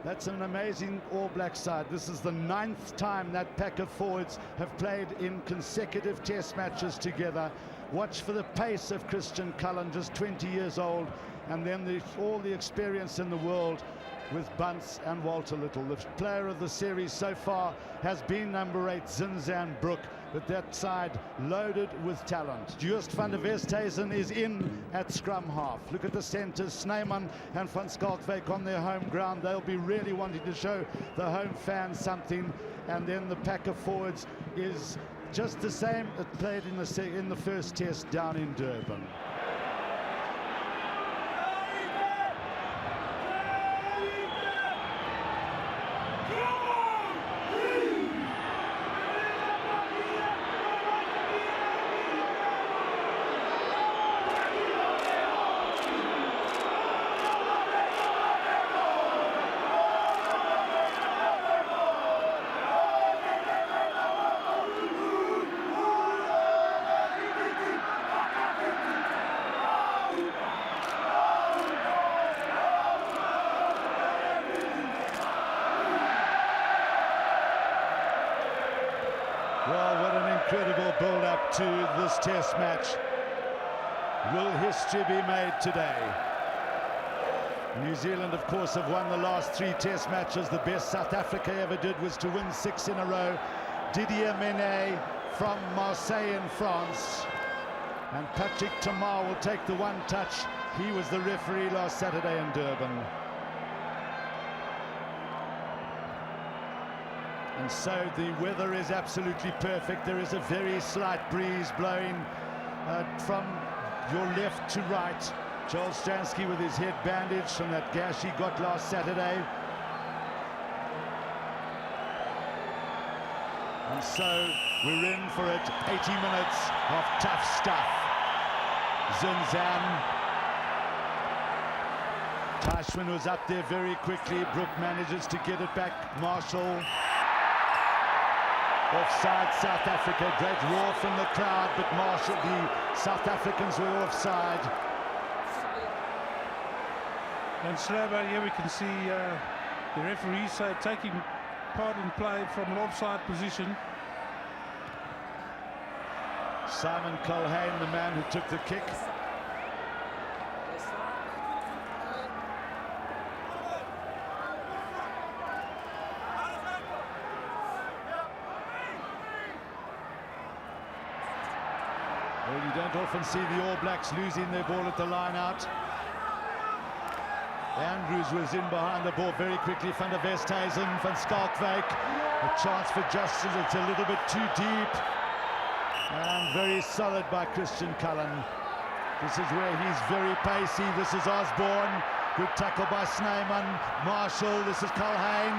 That's an amazing All Black side. This is the 9th time that pack of forwards have played in consecutive test matches together. Watch for the pace of Christian Cullen, just 20 years old, and then all the experience in the world with Bunce and Walter Little. The player of the series so far has been number 8, Zinzan Brook, but that side loaded with talent. Just van der Westhuizen is in at scrum half. Look at the centres, Snyman and van Schalkwyk on their home ground. They'll be really wanting to show the home fans something. And then the pack of forwards is just the same that played in the first test down in Durban. Well, what an incredible build-up to this test match. Will history be made today? New Zealand, of course, have won the last 3 test matches. The best South Africa ever did was to win 6 in a row. Didier Menet from Marseille in France. And Patrick Tamar will take the one touch. He was the referee last Saturday in Durban. And so the weather is absolutely perfect. There is a very slight breeze blowing from your left to right. Joel Stransky with his head bandaged from that gash he got last Saturday. And so we're in for it. 80 minutes of tough stuff. Zinzan. Teichmann was up there very quickly. Brook manages to get it back. Marshall. Offside South Africa, great roar from the crowd, but Marshall, the South Africans were offside. And Slava, here we can see the referees taking part in play from an offside position. Simon Culhane, the man who took the kick. Well, you don't often see the All Blacks losing their ball at the line out. Andrews was in behind the ball very quickly. Van der Westhuizen, van Schalkwyk. A chance for justice. It's a little bit too deep. And very solid by Christian Cullen. This is where he's very pacey. This is Osborne. Good tackle by Snyman. Marshall. This is Culhane.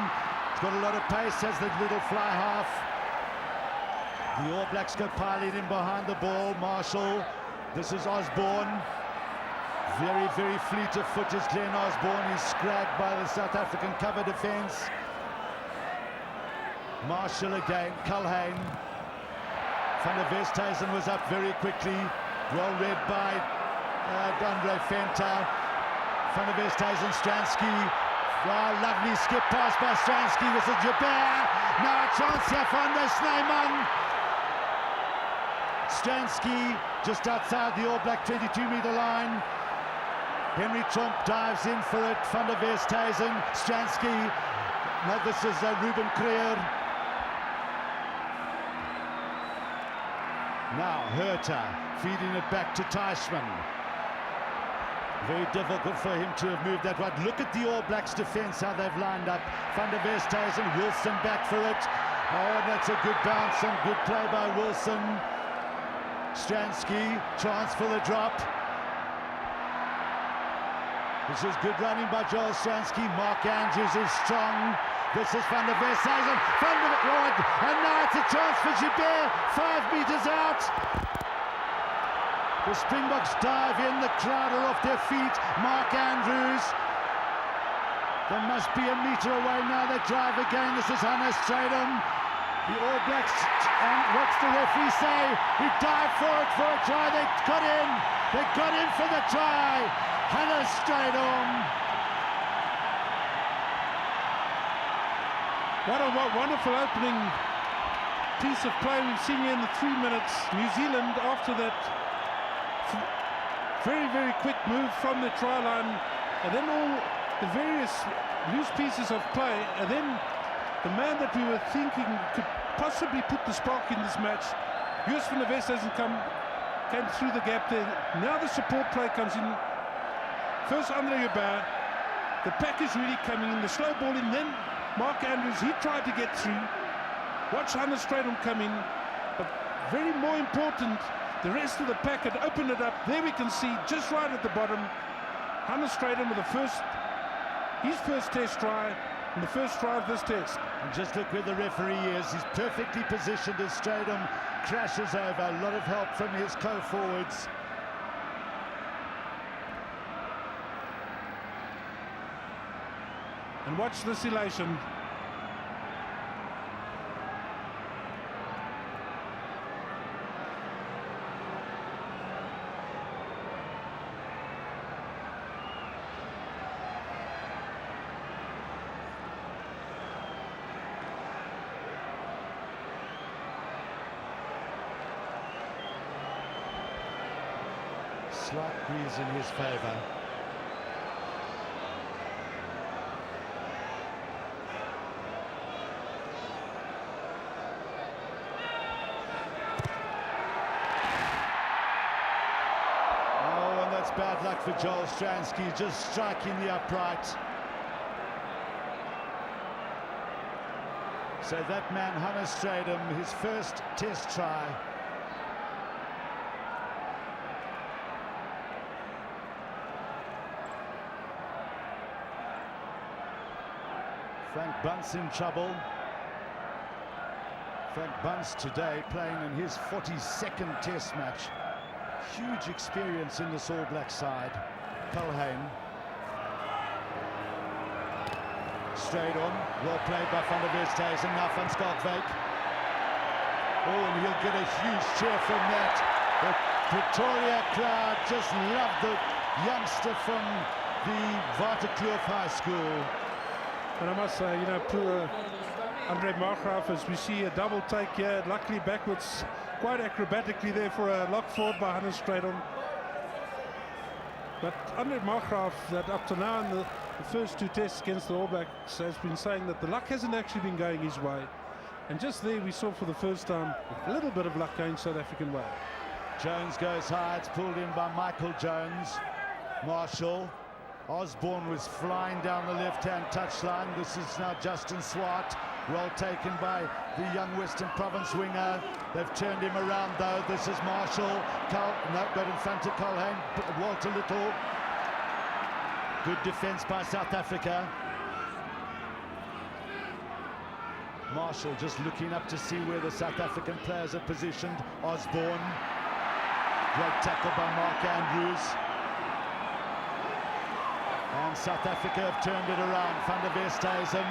He's got a lot of pace, has the little fly half. The All Blacks go piling in behind the ball. Marshall. This is Osborne. Very, very fleet of foot is Glenn Osborne. He's scragged by the South African cover defence. Marshall again. Culhane. Van der Westhuizen was up very quickly. Well read by Andre Venter. Van der Westhuizen, Stransky. Wow, lovely skip pass by Stransky. This is Jabir. Now a chance here for Andre Snyman. Stransky just outside the All Black 22-meter line. Henry Tromp dives in for it. Van der Westhuizen, Stransky. Now this is Ruben Creer. Now Herter feeding it back to Teichmann. Very difficult for him to have moved that wide. Look at the All Blacks defence, how they've lined up. Van der Westhuizen, Wilson back for it. Oh, that's a good bounce and good play by Wilson. Stransky, chance for the drop. This is good running by Joel Stransky. Mark Andrews is strong. This is Van der Westhuizen. And now it's a chance for Jabir. 5 meters out. The Springboks dive in. The crowd are off their feet. Mark Andrews. They must be a meter away now. They drive again. This is Hannes Stradum. The All Blacks, and what's the referee say? We dive for a try. They got in. They got in for the try. Hannes Stradum. What a wonderful opening piece of play we've seen here in the 3 minutes. New Zealand, after that very, very quick move from the try line, and then all the various loose pieces of play, and then the man that we were thinking could possibly put the spark in this match, Joos van der West came through the gap there. Now the support play comes in. First Andre Hubert, the pack is really coming in, the slow ball in, then Mark Andrews, he tried to get through. Watch Hannes Strydom come in, but very more important, the rest of the pack had opened it up. There we can see, just right at the bottom, Hannes Strydom with his first test try, and the first try of this test. And just look where the referee is. He's perfectly positioned as Strydom crashes over. A lot of help from his co-forwards. And watch this elation. Slight breeze in his favour. Oh, and that's bad luck for Joel Stransky, just striking the upright. So that man, Hannes Strydom, his first test try. Frank Bunce in trouble. Frank Bunce today playing in his 42nd test match. Huge experience in this All Black side. Culhane. Straight on. Well played by Van der Westhuizen, and now Van Schalkwyk. Oh, and he'll get a huge cheer from that. The Pretoria crowd just loved the youngster from the Waterkloof High School. And I must say, you know, poor Andre Margraaf, as we see a double take here, luckily backwards, quite acrobatically there for a lock forward by Hannes Strydom. But Andre Margraaf, that up to now in the first two tests against the All Blacks, has been saying that the luck hasn't actually been going his way. And just there we saw for the first time a little bit of luck going South African way. Jones goes high, it's pulled in by Michael Jones. Marshall. Osborne was flying down the left-hand touchline. This is now Justin Swart, well taken by the young Western Province winger. They've turned him around though. This is Marshall. Got in front of Culhane. Walter Little. Good defence by South Africa. Marshall just looking up to see where the South African players are positioned. Osborne. Great tackle by Mark Andrews. And South Africa have turned it around. Van der Westhuizen,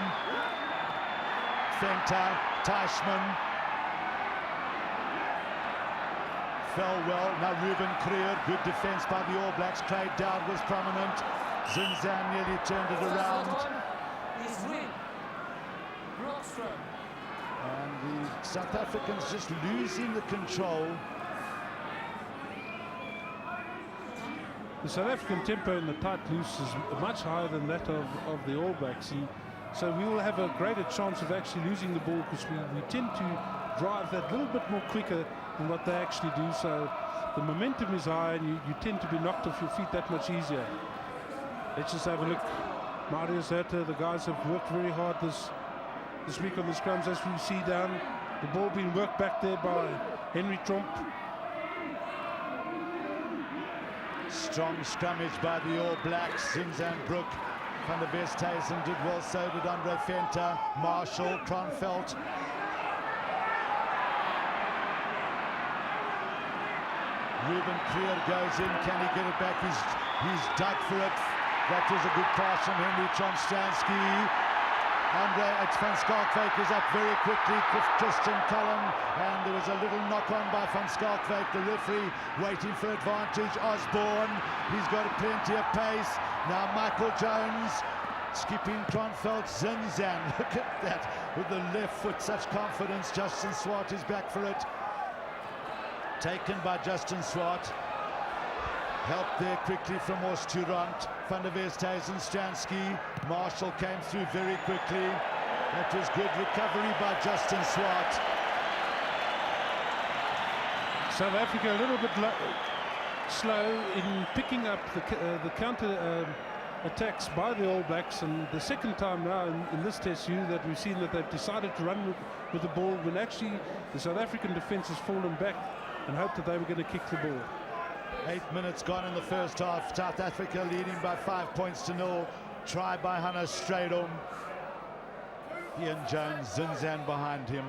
Venter, Teichmann. Fell well. Now Ruben Creer, good defence by the All Blacks. Craig Dowd was prominent. Zinzan nearly turned it around. And the South Africans just losing the control. The South African tempo in the tight loose is much higher than that of the All Blacks. So we will have a greater chance of actually losing the ball because we tend to drive that little bit more quicker than what they actually do. So the momentum is high and you tend to be knocked off your feet that much easier. Let's just have a look. Marius Herter, the guys have worked very hard this week on the scrums, as we see down. The ball being worked back there by Henry Tromp. Strong scrummage by the All Blacks. Zinzan Brook, Van der Westhuizen did well, so did Andre Venter, Marshall, Kronfeldt. Ruben Creer goes in, can he get it back? He's dug for it. That was a good pass from Henry Tromp-Stransky. It's Van Schalkwyk is up very quickly, Christian Cullen, and there was a little knock-on by Van Schalkwyk. The referee waiting for advantage. Osborne, he's got plenty of pace. Now Michael Jones, skipping Kronfeldt, Zinzan. Look at that with the left foot, such confidence. Justin Swart is back for it. Taken by Justin Swart. Help there quickly from Oosturant. Van der Westhuizen, Stransky. Marshall came through very quickly. That was good recovery by Justin Swart. South Africa a little bit slow in picking up the counter attacks by the All Blacks, and the second time now in this test that we've seen that they've decided to run with the ball when actually the South African defence has fallen back and hoped that they were going to kick the ball. 8 minutes gone in the first half. South Africa leading by 5 points to 0. Try by Hannes Strydom. Ian Jones, Zinzan behind him.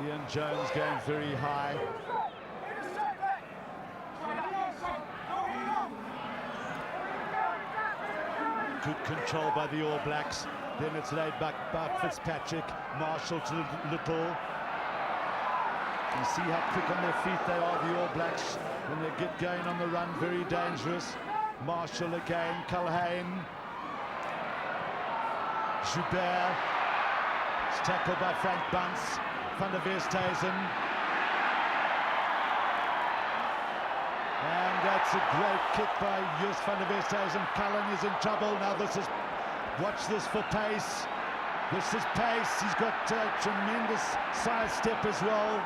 Ian Jones going very high. Good control by the All Blacks. Then it's laid back by Fitzpatrick. Marshall to Little. You see how quick on their feet they are, the All Blacks, when they get going on the run. Very dangerous. Marshall again, Culhane. Joubert. It's tackled by Frank Bunce. Van der Westhuizen. And that's a great kick by Just van der Westhuizen. Cullen is in trouble. Now this is, watch this for pace. This is pace. He's got a tremendous side step as well.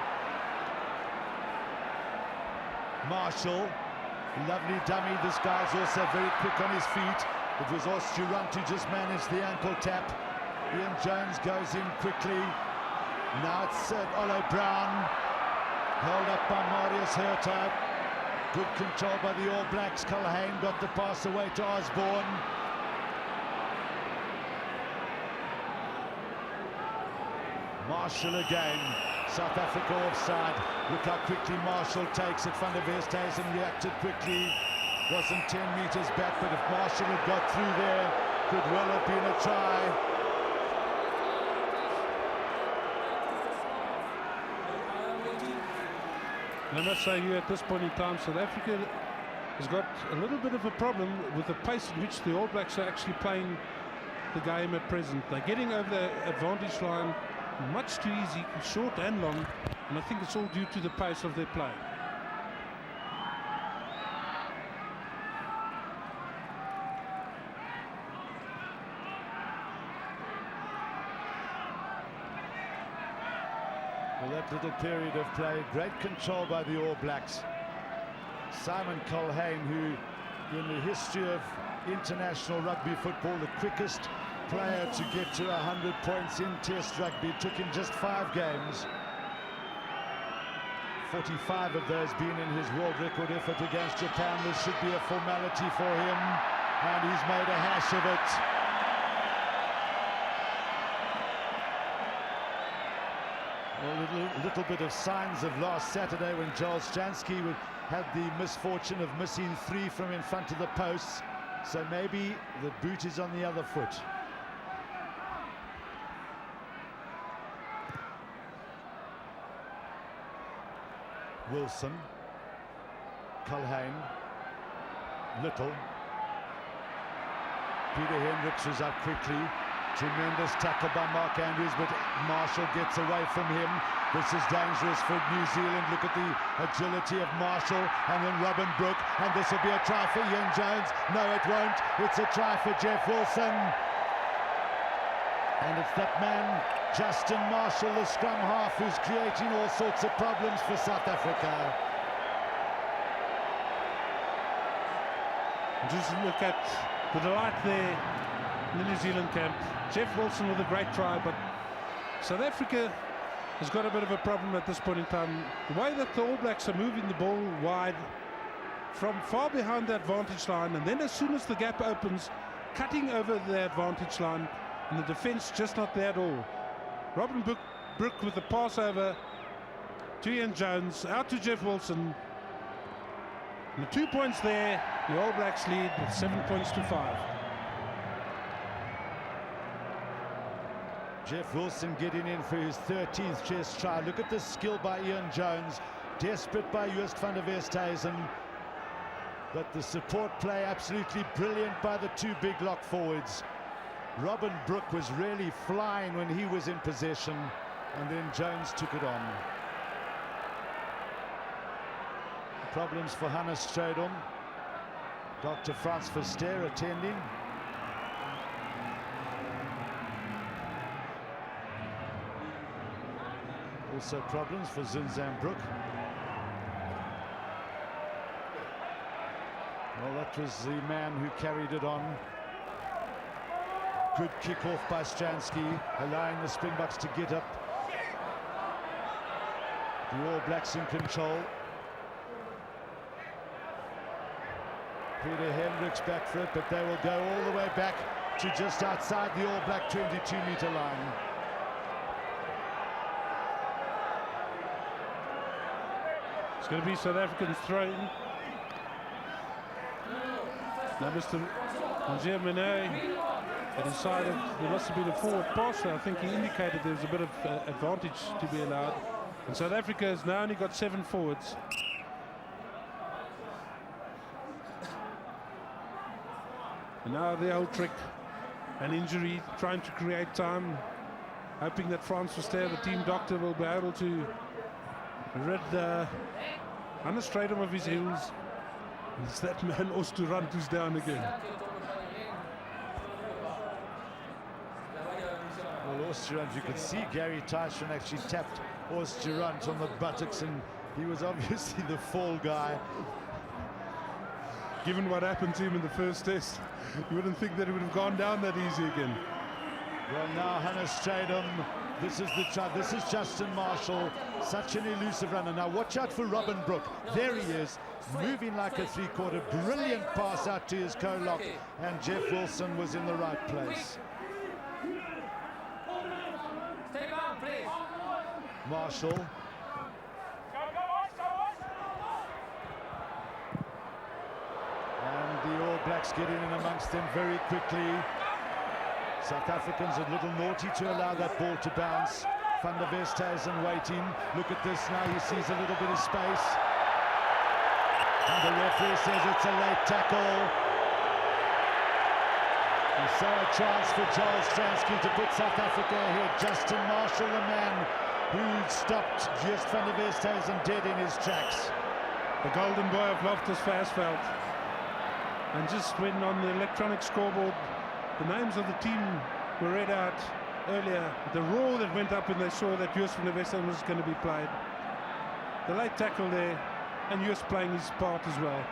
Marshall, lovely dummy. This guy's also very quick on his feet. It was Oosturant who just managed the ankle tap. Ian Jones goes in quickly. Now it's Olo Brown, held up by Marius Herta. Good control by the All Blacks. Culhane got the pass away to Osborne. Marshall again. South Africa offside. Look how quickly Marshall takes it. Van der Westhuizen reacted quickly. Wasn't 10 meters back, but if Marshall had got through there, could well have been a try. I must say here at this point in time, South Africa has got a little bit of a problem with the pace at which the All Blacks are actually playing the game at present. They're getting over the advantage line much too easy, short and long, and I think it's all due to the pace of their play. Well, that little period of play, great control by the All Blacks. Simon Culhane, who in the history of international rugby football, the quickest player to get to 100 points in Test rugby. It took him just 5 games. 45 of those being in his world record effort against Japan. This should be a formality for him, and he's made a hash of it. A little bit of signs of last Saturday when Joel Stransky had the misfortune of missing 3 from in front of the posts. So maybe the boot is on the other foot. Wilson, Culhane, Little. Peter Hendricks was up quickly. Tremendous tackle by Mark Andrews, but Marshall gets away from him. This is dangerous for New Zealand. Look at the agility of Marshall, and then Robin Brook, and this will be a try for Ian Jones. No, it won't. It's a try for Jeff Wilson. And it's that man, Justin Marshall, the scrum half, who's creating all sorts of problems for South Africa. Just look at the delight there in the New Zealand camp. Jeff Wilson with a great try, but South Africa has got a bit of a problem at this point in time. The way that the All Blacks are moving the ball wide from far behind the advantage line, and then as soon as the gap opens, cutting over the advantage line, and the defence just not there at all. Robin Brook with the pass over to Ian Jones, out to Jeff Wilson. And the 2 points there, the All Blacks lead with 7 points to 5. Jeff Wilson getting in for his 13th chest try. Look at the skill by Ian Jones. desperate by Joost van der Westhuizen, but the support play absolutely brilliant by the two big lock forwards. Robin Brook was really flying when he was in possession, and then Jones took it on. Problems for Hannes Strydom. Dr. Frans Verster attending. Also problems for Zinzan Brook. Well, that was the man who carried it on. Good kick-off by Stransky, allowing the Springboks to get up. The All Blacks in control. Peter Hendricks back for it, but they will go all the way back to just outside the All Black 22-meter line. It's going to be South Africans throw-in. Now Mr. Angier Mene had decided there must have been a forward pass. I think he indicated there was a bit of advantage to be allowed. And South Africa has now only got 7 forwards. And now the old trick, an injury, trying to create time, hoping that Frans Verster, the team doctor, will be able to rid Hannes Strydom of his heels. It's that man Oosturand who's down again. Well, Oosturand, you could see Gary Tyson actually tapped Oosturand on the buttocks, and he was obviously the fall guy. Given what happened to him in the first test, you wouldn't think that it would have gone down that easy again. Well, now Hannes Strydom, this is the try. This is Justin Marshall, such an elusive runner. Now watch out for Robin Brook. There he is, moving like a three-quarter. Brilliant pass out to his co-lock, and Jeff Wilson was in the right place. Marshall. And the All Blacks get in amongst them very quickly. South Africans a little naughty to allow that ball to bounce. Van der Westhuizen waiting. Look at this now, he sees a little bit of space. And the referee says it's a late tackle. We saw a chance for Charles Stransky to put South Africa ahead. Justin Marshall, the man who stopped Joost van der Westhuizen dead in his tracks. The golden boy of Loftus Versfeld. And just when on the electronic scoreboard the names of the team were read out earlier, the roar that went up when they saw that Joost van der Westhuizen was going to be played. The late tackle there, and Joost playing his part as well.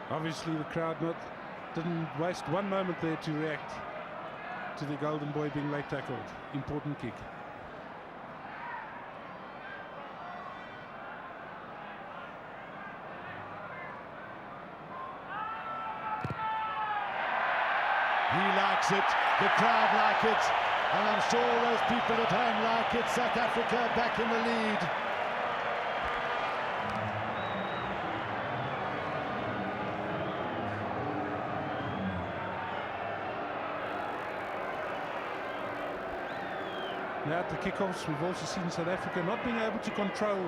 Obviously the crowd didn't waste one moment there to react to the golden boy being late tackled. Important kick. He likes it, the crowd like it, and I'm sure all those people at home like it. South Africa back in the lead. Now at the kickoffs, we've also seen South Africa not being able to control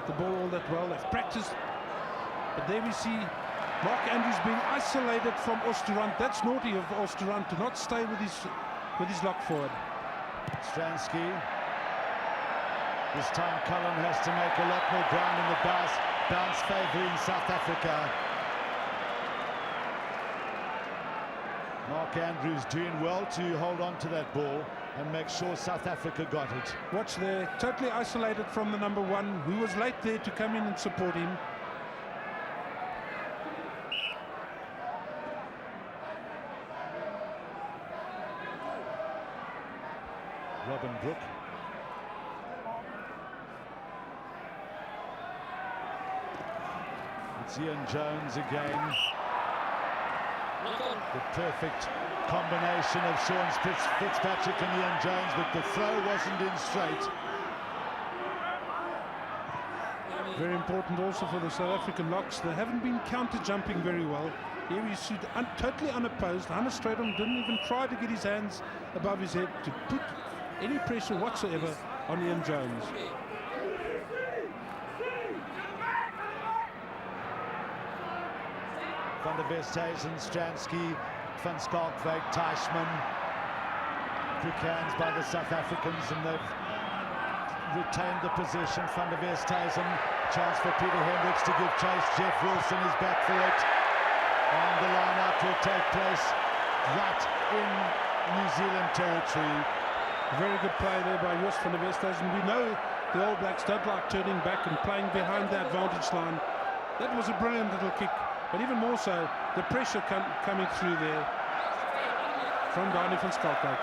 the ball all that well. They've practiced, but there we see Mark Andrews being isolated from Oosturand. That's naughty of Oosturand to not stay with his lock forward. Stransky. This time Cullen has to make a lot more ground in the bounce favouring South Africa. Mark Andrews doing well to hold on to that ball and make sure South Africa got it. Watch there, totally isolated from the number 1, who was late there to come in and support him. Robin Brook. It's Ian Jones again. The perfect combination of Sean Fitzpatrick and Ian Jones, but the throw wasn't in straight. Very important also for the South African locks. They haven't been counter-jumping very well. Here he stood totally unopposed. Hannes Strydom didn't even try to get his hands above his head to put any pressure whatsoever on Ian Jones. Van der Westhuizen, Stransky, Van Skalkwyk, Teichmann. Quick hands by the South Africans, and they've retained the possession. Van der Westhuizen, chance for Peter Hendricks to give chase. Jeff Wilson is back for it, and the line-out will take place right in New Zealand territory. Very good play there by Jos van der Westhuizen. We know the All Blacks don't like turning back and playing behind the advantage line. That was a brilliant little kick, but even more so, the pressure coming through there from Danie van Skalkwyk.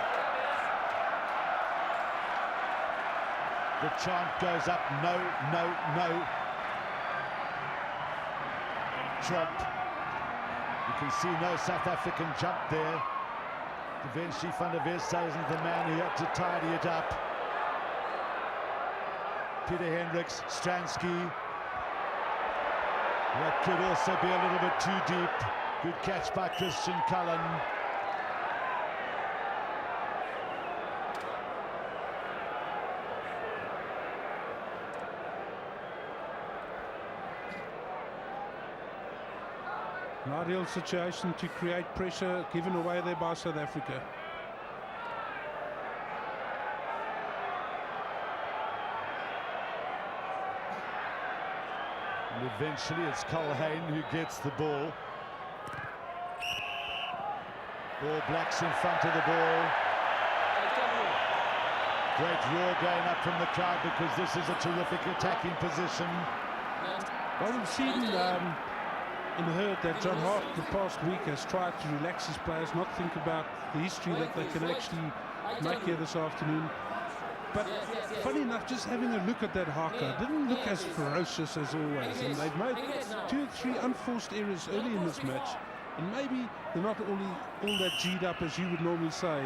The chant goes up, no, no, no. Trump. You can see no South African jump there. Eventually Van der Westhuizen, the man who had to tidy it up. Peter Hendricks, Stransky. That could also be a little bit too deep. Good catch by Christian Cullen. An ideal situation to create pressure given away there by South Africa. And eventually it's Culhane who gets the ball. All Blacks in front of the ball. Great roar going up from the crowd because this is a terrific attacking position. Well, we've seen and heard that John Hart the past week has tried to relax his players, not think about the history that they can actually make here this afternoon. But funny enough, just having a look at that haka didn't look as ferocious as always, and they've made 2 or 3 unforced errors early in this match, and maybe they're not all that G'd up as you would normally say.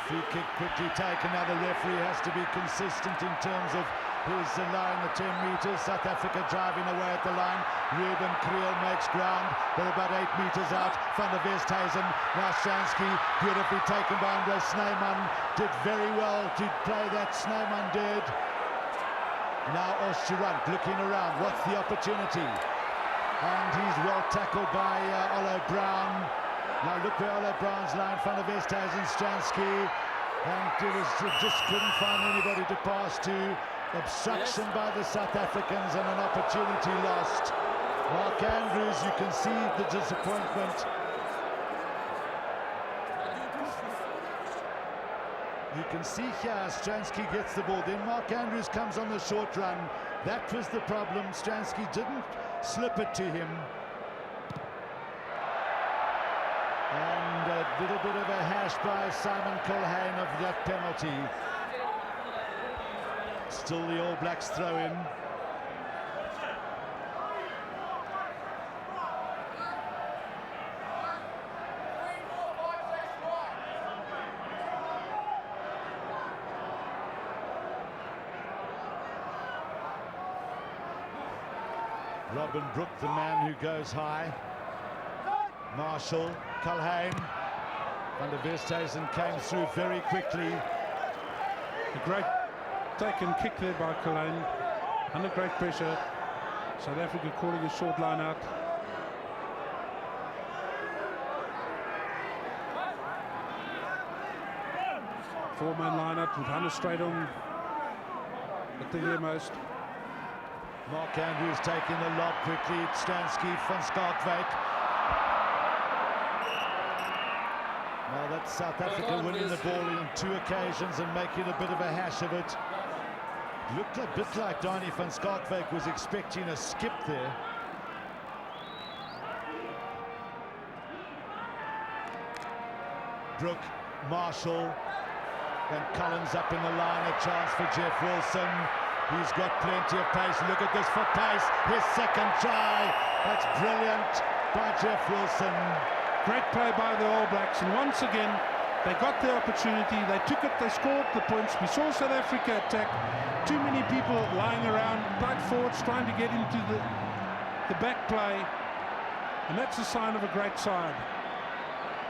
Free kick quickly taken. Now the referee has to be consistent in terms of his line at 10 metres. South Africa driving away at the line. Ruben Kriel makes ground. They're about 8 metres out. Van der Westhuizen. Now Stransky, beautifully taken by Andre Snyman. Did very well to play that. Snyman did. Now Osterrand looking around. What's the opportunity? And he's well tackled by Olo Brown. Now look where Olo Brown's line. Van der Westhuizen, Stransky. And just couldn't find anybody to pass to. Obstruction by the South Africans and an opportunity lost. Mark Andrews, you can see the disappointment. You can see here Stransky gets the ball. Then Mark Andrews comes on the short run. That was the problem. Stransky didn't slip it to him. And a little bit of a hash by Simon Culhane of that penalty. Still the All Blacks throw in. Robin Brook, the man who goes high. Marshall, Culhane. Van der Westhuizen came through very quickly. A great taken kick there by Culhane. Under great pressure. South Africa calling a short line out. Four-man line out with Hannes Strydom at the rearmost. Mark Andrews taking the lob quickly. Stransky, Van Skalkwyk. Now that's South Africa winning the ball on 2 occasions and making a bit of a hash of it. Looked a bit like Danie van Skalkwyk was expecting a skip there. Brook, Marshall, and Cullen's up in the line. A chance for Jeff Wilson. He's got plenty of pace. Look at this for pace. His second try. That's brilliant by Jeff Wilson. Great play by the All Blacks, and once again They got their opportunity, they took it, they scored the points. We saw South Africa attack. Too many people lying around, tight forwards trying to get into the back play. And that's a sign of a great side.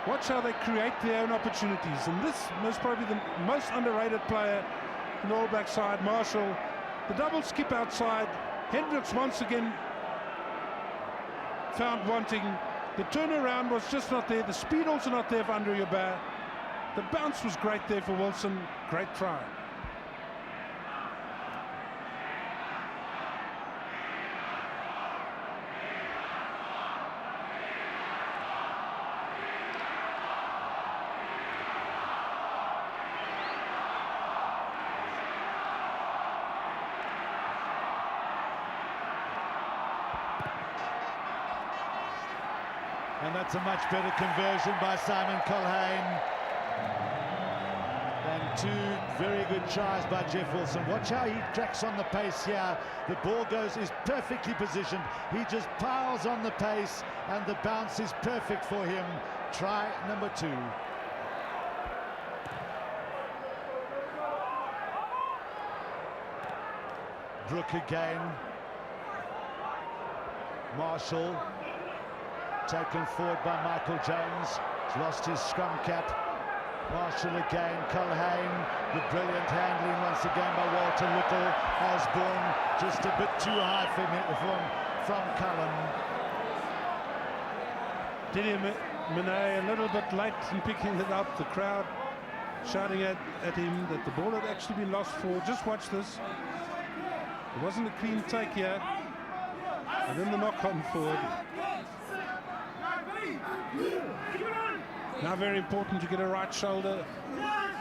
Watch how they create their own opportunities. And this most probably the most underrated player in the All Black side, Marshall. The double skip outside. Hendricks once again found wanting. The turnaround was just not there. The speed also not there for Andre Yubert. The bounce was great there for Wilson. Great try. And that's a much better conversion by Simon Colhane than two very good tries by Jeff Wilson. Watch how he tracks on the pace here. The ball is perfectly positioned. He just piles on the pace and the bounce is perfect for him. Try number 2. Brook again. Marshall. Taken forward by Michael Jones. He's lost his scrum cap. Marshall again. Colhane. The brilliant handling once again by Walter Little. Osborne just a bit too high from Cullen. Didier Menet a little bit late in picking it up. The crowd shouting at him that the ball had actually been lost for. Just watch this. It wasn't a clean take here. And then the knock on forward. Now very important to get a right shoulder,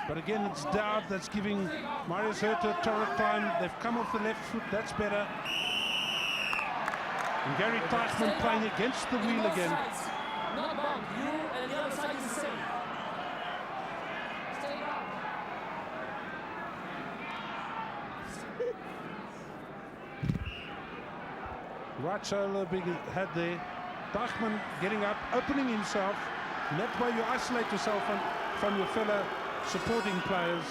but again it's Dowd that's giving Marius Hurter a torrid time. They've come off the left foot, that's better. And Gary Teichmann playing against the wheel again. Right shoulder big head there. Teichmann getting up, opening himself, and that way you isolate yourself from your fellow supporting players.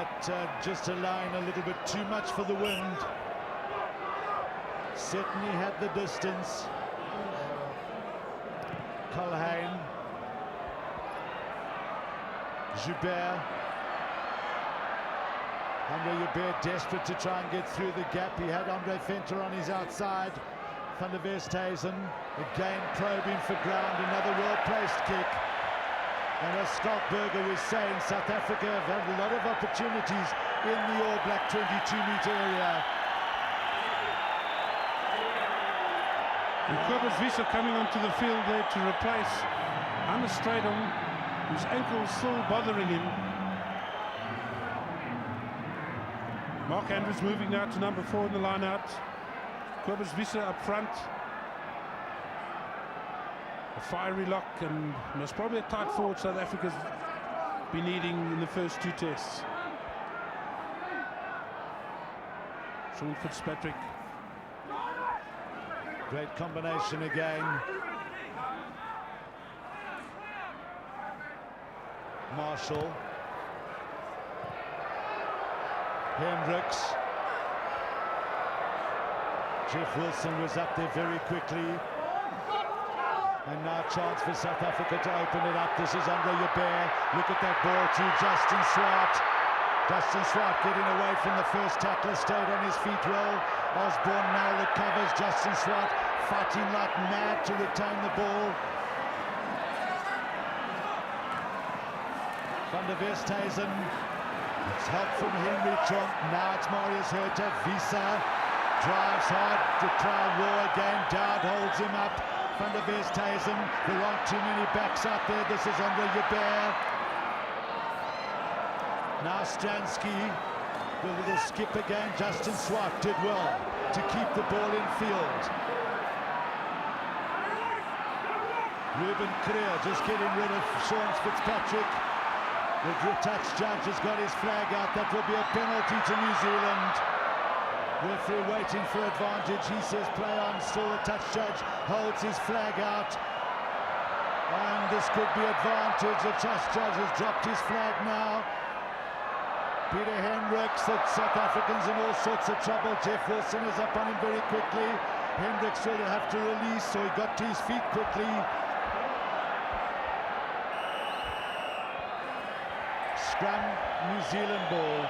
That just allowing a little bit too much for the wind. Certainly had the distance. Colhane. Joubert. Andre Joubert desperate to try and get through the gap. He had Andre Venter on his outside. Van der Westhuizen again probing for ground. Another well-placed kick. And as Scott Berger was saying, South Africa have had a lot of opportunities in the All Black 22-meter area. And Kobus Wiese coming onto the field there to replace Hannes Strydom, whose ankle is still bothering him. Mark Andrews moving now to number 4 in the line-out. Kobus Wiese up front. A fiery lock and most probably a tight forward South Africa's been needing in the first 2 tests. Sean Fitzpatrick. Great combination again. Marshall. Hendricks. Jeff Wilson was up there very quickly. And now a chance for South Africa to open it up. This is Andre Joubert. Look at that ball to Justin Swart. Justin Swart getting away from the first tackler, stayed on his feet well. Osborne now recovers. Justin Swart fighting like mad to retain the ball. Van der Westhuizen. It's help from Henry Tromp. Now it's Marius Hurter. Wiese drives hard to try Raw again. Dowd holds him up. Van der Westhuizen. There aren't too many backs out there. This is Andre Joubert. Now Stransky, the little skip again. Justin Swart did well to keep the ball in field. Ruben Creer just getting rid of Sean Fitzpatrick. The touch judge has got his flag out. That will be a penalty to New Zealand. Referee waiting for advantage. He says play on. Still the touch judge holds his flag out. And this could be advantage. The touch judge has dropped his flag now. Peter Hendricks, the South Africans in all sorts of trouble. Jeff Wilson is up on him very quickly. Hendricks will have to release, so he got to his feet quickly. Scrum, New Zealand ball.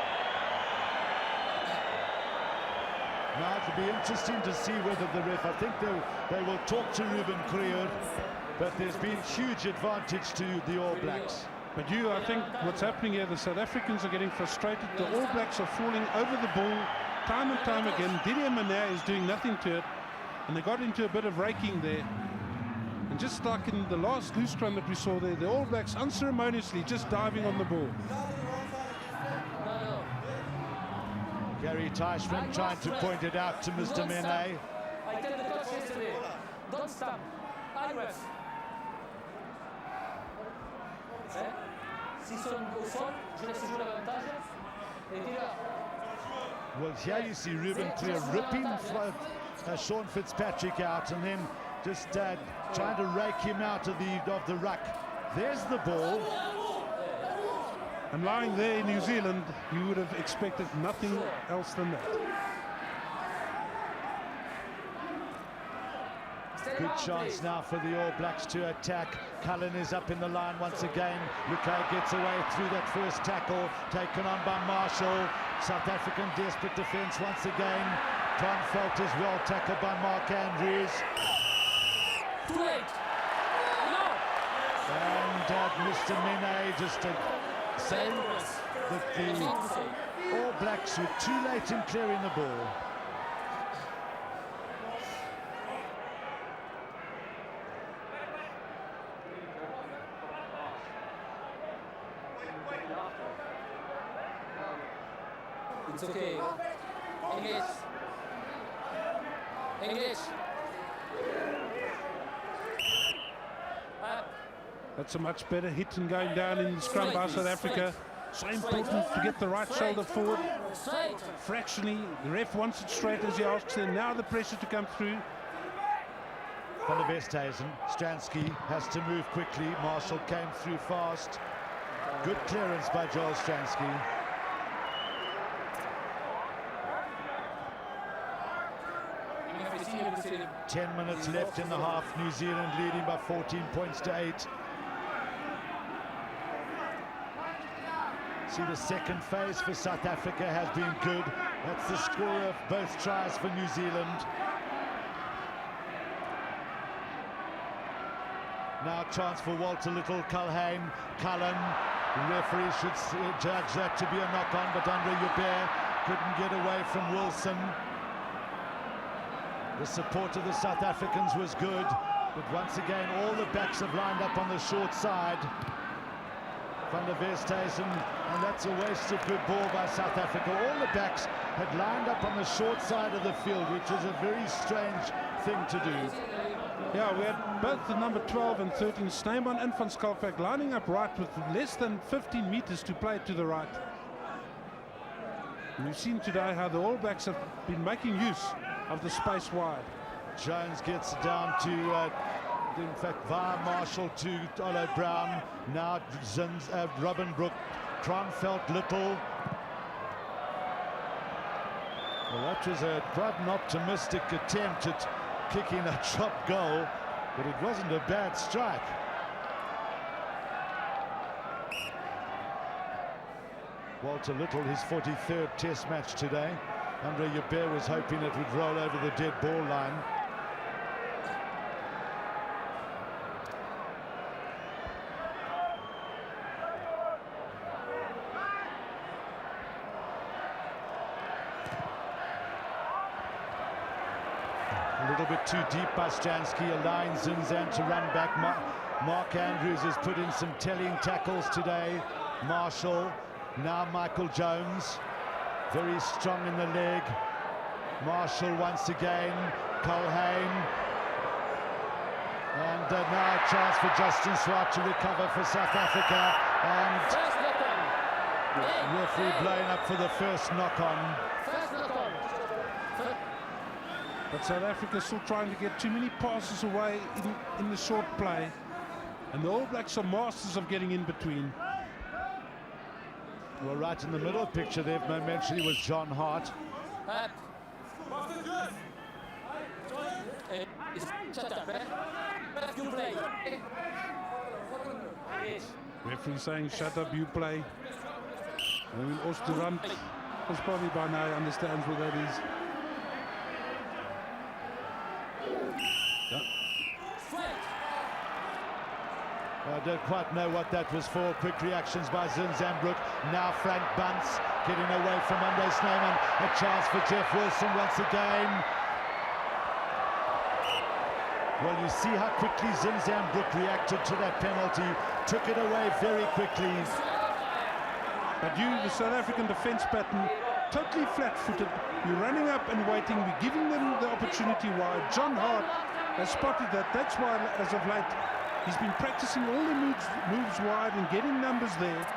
Now it'll be interesting to see whether the ref, I think they will talk to Ruben Creer, but there's been huge advantage to the All Blacks. But I think what's happening here, the South Africans are getting frustrated. The All Blacks are falling over the ball time and time again. Didier Manet is doing nothing to it, and they got into a bit of raking there. And just like in the last loose scrum that we saw there, the All Blacks unceremoniously just diving on the ball. Gary Teichmann trying to point it out to Mr. Mene. I tell the coach yesterday, don't stop. I ref. S'ils sont au sol, je laisse jouer l'avantage. Et dis-leur. Well, here you see Ruben Creer ripping Sean Fitzpatrick out and then just trying to rake him out of the ruck. There's the ball. And lying there in New Zealand, you would have expected nothing else than that. Good chance now for the All Blacks to attack. Cullen is up in the line once again. Lukai gets away through that first tackle, taken on by Marshall. South African desperate defence once again. Kronfeldt is well tackled by Mark Andrews. Too late. No. And Mr. Mene just saying that the All Blacks were too late in clearing the ball. It's okay. English. English. That's a much better hit than going down in the scrum by South Africa. So important to get the right shoulder forward. Fractionally, the ref wants it straight as he asks them. Now the pressure to come through. Van der Westhuizen, Stransky has to move quickly. Marshall came through fast. Good clearance by Joel Stransky. Ten minutes left in the half. New Zealand leading by 14 points to 8. See, the second phase for South Africa has been good. That's the score of both tries for New Zealand. Now chance for Walter Little, Cullen. The referee should judge that to be a knock-on, but Andre Joubert couldn't get away from Wilson. The support of the South Africans was good, but once again all the backs have lined up on the short side. Van der Westhuizen, and that's a waste of good ball by South Africa. All the backs had lined up on the short side of the field, which is a very strange thing to do. Yeah, we had both the number 12 and 13, Snyman and Van Schalkwyk, lining up right with less than 15 meters to play to the right. And we've seen today how the All Blacks have been making use of the space wide. Jones gets down to, in fact, via Marshall to Olo Brown. Now Robin Brook, Kronfeldt, Little. Well, that was quite an optimistic attempt at kicking a drop goal, but it wasn't a bad strike. Walter Little, his 43rd Test match today. Andre Joubert was hoping it would roll over the dead ball line. A little bit too deep by Stransky, allowing Zinzan to run back. Mark Andrews has put in some telling tackles today. Marshall, now Michael Jones, very strong in the leg. Marshall once again, Colhane. And now a chance for Justin Swart to recover for South Africa. And the referee blowing up for the first knock-on. But South Africa still trying to get too many passes away in the short play. And the All Blacks are masters of getting in between. Well, right in the middle picture there, momentarily, was John Hart. Referee saying, shut up, you play. I mean, Oosterrand was probably by now understands what that is. I don't quite know what that was for. Quick reactions by Zinzambrook. Now Frank Bunce getting away from Andre Snyman. A chance for Jeff Wilson once again. Well, you see how quickly Zinzambrook reacted to that penalty. Took it away very quickly. But the South African defence pattern, totally flat-footed. You're running up and waiting. We're giving them the opportunity wide. John Hart has spotted that. That's why, as of late, he's been practicing all the moves wide and getting numbers there.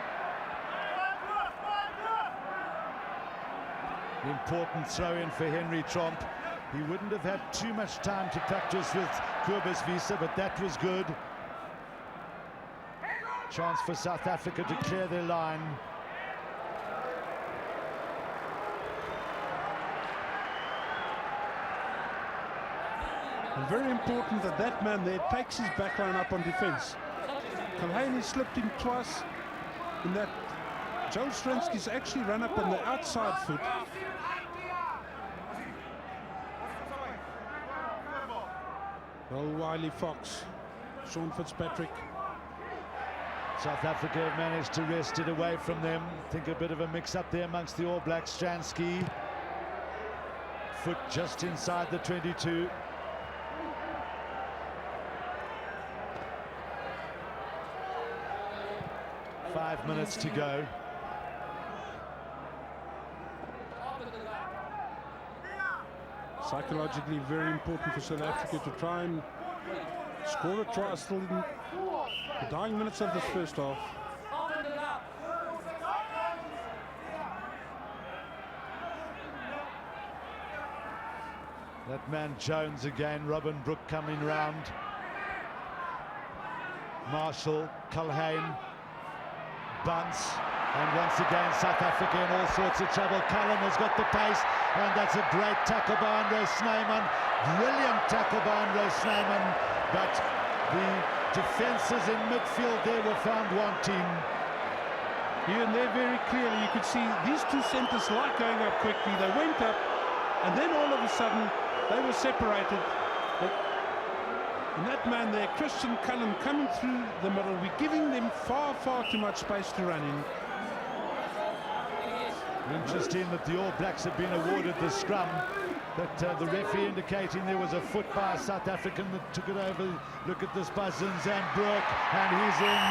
The important throw-in for Henry Tromp. He wouldn't have had too much time to practice with Kobus Wiese, but that was good. Chance for South Africa to clear their line. And very important that that man there takes his backline up on defence. Kalhane slipped him twice in that. Joel Stransky's actually run up on the outside foot. Well, Wiley Fox, Sean Fitzpatrick. South Africa have managed to wrest it away from them. I think a bit of a mix-up there amongst the All Blacks. Stransky, foot just inside the 22. Five minutes to go. Psychologically very important for South Africa to try and score a try still in the dying minutes of this first half. That man Jones again, Robin Brooke coming round. Marshall, Culhane, Bunce, and once again South Africa in all sorts of trouble. Cullen has got the pace, and that's a great tackle by Andre Snyman. Brilliant tackle by Andre Snyman, but the defences in midfield there were found wanting. Here and there very clearly you could see these two centres like going up quickly. They went up, and then all of a sudden they were separated. And that man there, Christian Cullen, coming through the middle, we're giving them far, far too much space to run in. Interesting that the All Blacks have been awarded the scrum, but the referee indicating there was a foot by a South African that took it over. Look at this by Zinzambrook, and he's in.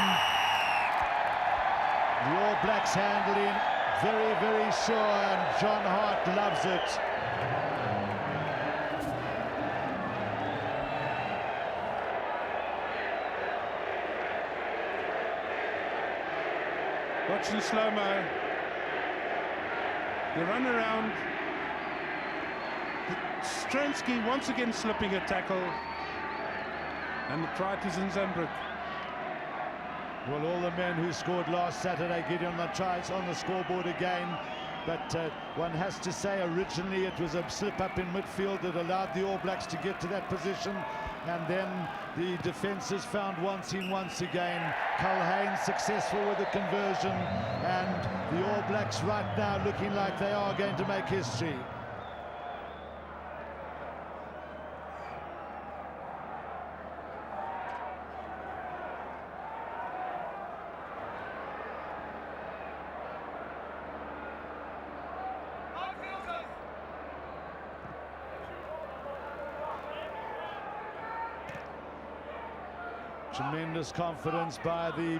The All Blacks handling very, very sure, and John Hart loves it. Watching slow-mo, the run around, Stransky once again slipping a tackle, and the try to Zinzambrook. Well, all the men who scored last Saturday getting on the tries on the scoreboard again, but one has to say originally it was a slip-up in midfield that allowed the All Blacks to get to that position, and then the defences found wanting once again. Culhane successful with the conversion, and the All Blacks right now looking like they are going to make history. Tremendous confidence by the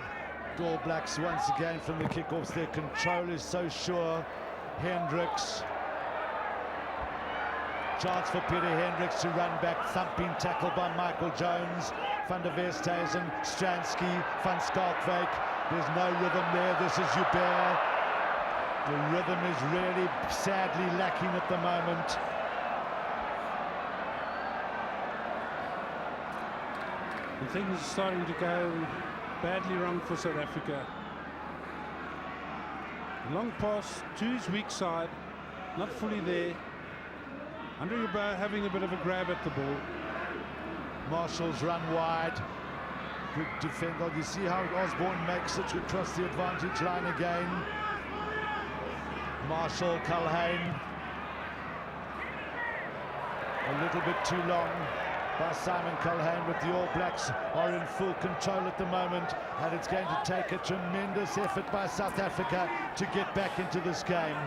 All Blacks once again from the kickoffs. Their control is so sure. Hendricks. Chance for Peter Hendricks to run back. Thumping tackle by Michael Jones. Van der Westhuizen, Stransky, Van Schalkwyk. There's no rhythm there. This is Joubert. The rhythm is really sadly lacking at the moment. And things are starting to go badly wrong for South Africa. Long pass to his weak side, not fully there. Andre Joubert having a bit of a grab at the ball. Marshall's run wide. Good defend. Oh, you see how Osborne makes it across the advantage line again. Marshall, Culhane. A little bit too long by Simon Culhane, but the All Blacks are in full control at the moment, and it's going to take a tremendous effort by South Africa to get back into this game.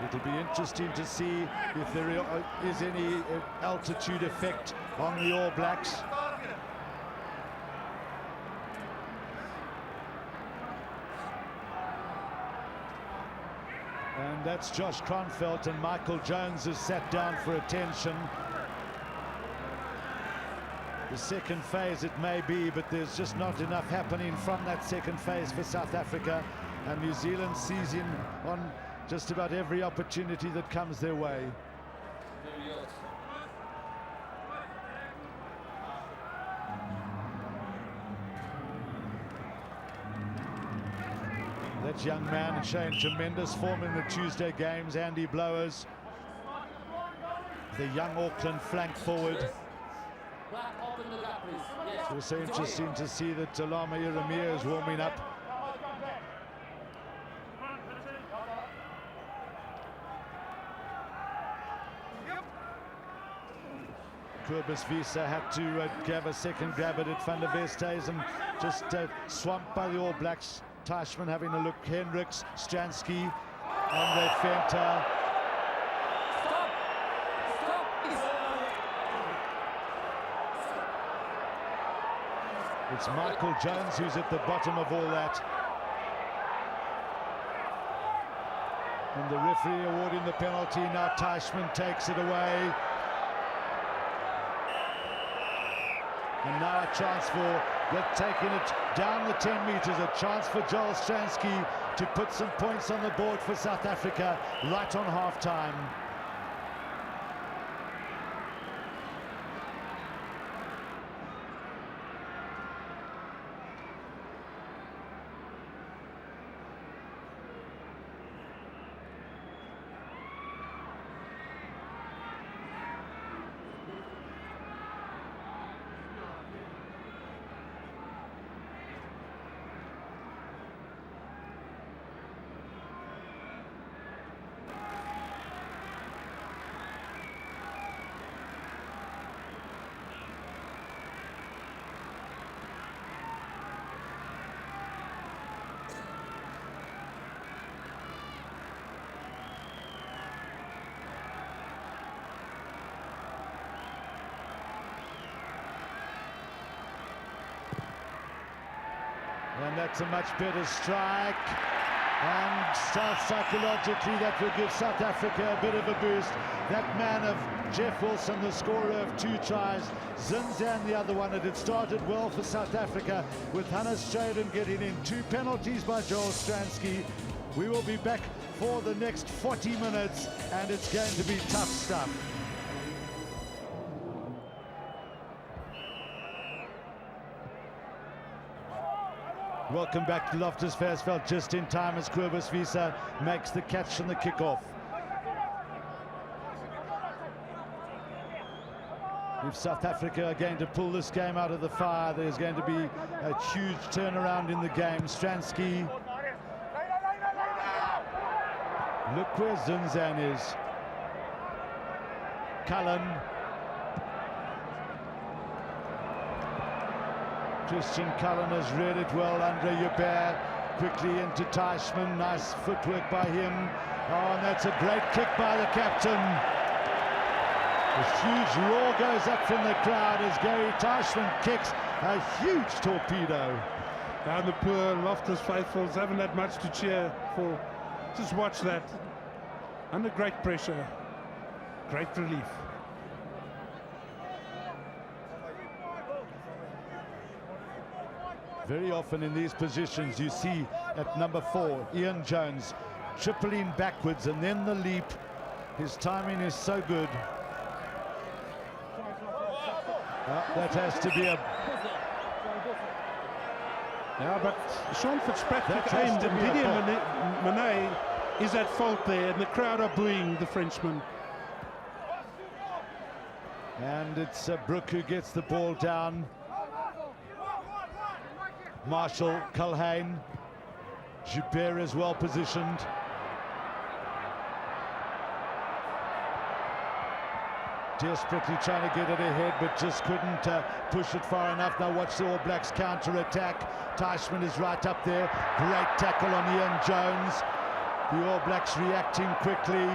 It'll be interesting to see if there is any altitude effect on the All Blacks. And that's Josh Kronfeldt, and Michael Jones has sat down for attention. The second phase it may be, but there's just not enough happening from that second phase for South Africa, and New Zealand seizing on just about every opportunity that comes their way. That young man showing tremendous form in the Tuesday games, Andy Blowers, the young Auckland flank forward. It's also interesting to see that Talama Iramia is warming up. Kobus Wiese had to have a second grab at it. Van der Westhuizen just swamped by the All Blacks. Teichmann having a look. Hendricks, Stransky, Andre Venter. It's Michael Jones who's at the bottom of all that. And the referee awarding the penalty. Now Teichmann takes it away. And now a chance for, taking it down the 10 meters, a chance for Joel Stransky to put some points on the board for South Africa right on half-time. And that's a much better strike, and psychologically that will give South Africa a bit of a boost. That man of Jeff Wilson, the scorer of 2 tries, Zinzan the other one. It had started well for South Africa with Hannes Straden getting in 2 penalties by Joel Stransky. We will be back for the next 40 minutes, and it's going to be tough stuff. Welcome back to Loftus Versfeld, just in time as Kobus Wiese makes the catch from the kickoff. If South Africa are going to pull this game out of the fire, there's going to be a huge turnaround in the game. Stransky. Look where Zinzan is. Cullen. Christian Cullen has read it well. Andre Joubert quickly into Teichmann. Nice footwork by him. Oh, and that's a great kick by the captain. A huge roar goes up from the crowd as Gary Teichmann kicks a huge torpedo. And the poor Loftus faithfuls haven't had much to cheer for. Just watch that. Under great pressure, great relief. Very often in these positions you see at number 4, Ian Jones, tripling backwards and then the leap. His timing is so good. That has to be a... Yeah, but Sean Fitzpatrick aimed and Didier Manet is at fault there, and the crowd are booing the Frenchman. And it's Brook who gets the ball down. Marshall, Culhane, Joubert is well positioned. Desperately trying to get it ahead, but just couldn't push it far enough. Now watch the All Blacks counter-attack. Teichmann is right up there. Great tackle on Ian Jones. The All Blacks reacting quickly.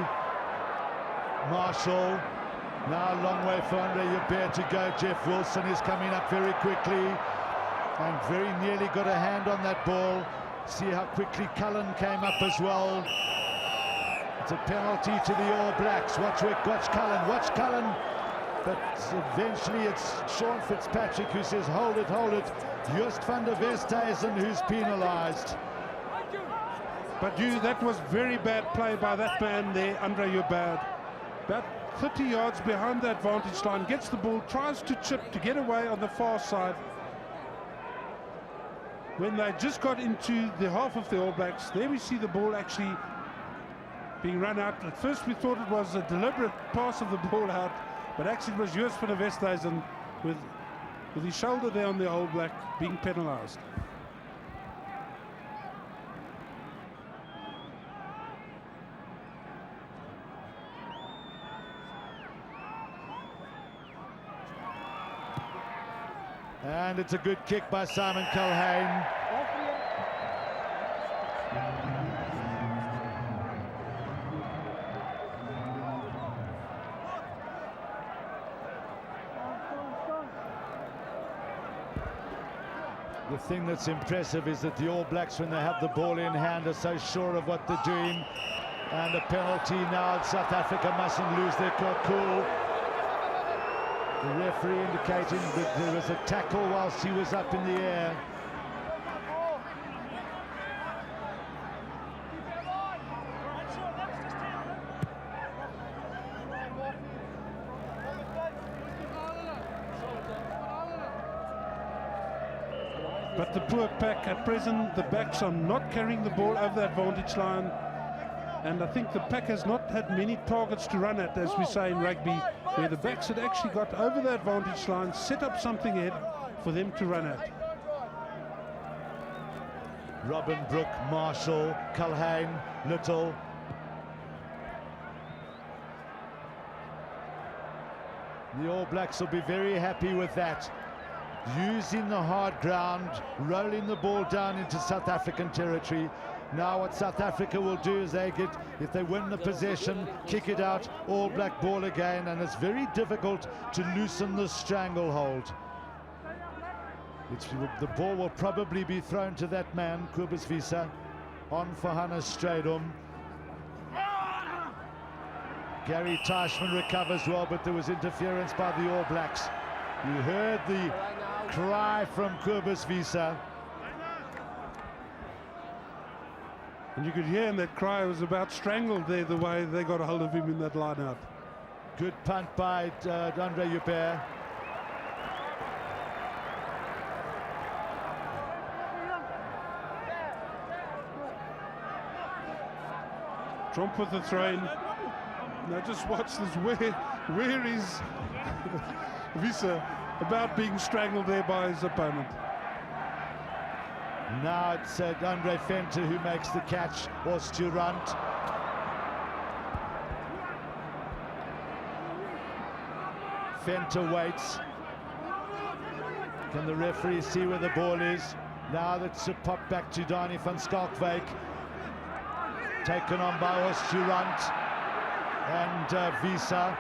Marshall. Now a long way for Andre Joubert to go. Jeff Wilson is coming up very quickly and very nearly got a hand on that ball. See how quickly Cullen came up as well. It's a penalty to the All Blacks. Watch Cullen, watch Cullen. But eventually it's Sean Fitzpatrick who says, hold it. Just van der Westhuizen who's penalised. But that was very bad play by that man there, Andre Joubert. About 30 yards behind the advantage line, gets the ball, tries to chip to get away on the far side. When they just got into the half of the All Blacks, there we see the ball actually being run out. At first we thought it was a deliberate pass of the ball out, but actually it was Joos van der Westhuizen with his shoulder there on the All Black being penalised. And it's a good kick by Simon Culhane. The thing that's impressive is that the All Blacks, when they have the ball in hand, are so sure of what they're doing. And a penalty now. South Africa mustn't lose their cool. The referee indicating that there was a tackle whilst he was up in the air. But the poor pack at present, the backs are not carrying the ball over the advantage line. And I think the pack has not had many targets to run at, as we say in rugby, where the backs had actually got over the advantage line, set up something ahead for them to run at. Robin, Brook, Marshall, Culhane, Little. The All Blacks will be very happy with that. Using the hard ground, rolling the ball down into South African territory. Now what South Africa will do is if they win the possession, kick it out, All Black ball again, and it's very difficult to loosen the stranglehold. The ball will probably be thrown to that man, Kobus Wiese, on for Hannes Strydom. Gary Teichmann recovers well, but there was interference by the All Blacks. You heard the cry from Kobus Wiese. And you could hear in that cry, it was about strangled there, the way they got a hold of him in that line out. Good punt by Andre Joubert. Trump with the throw-in. Now just watch this. Where is Wiese about being strangled there by his opponent? Now it's Andre Venter who makes the catch, or Sturant. Venter waits. Can the referee see where the ball is? Now that's a pop back to Donnie van Schalkwyk. taken on by Osturant and Visa.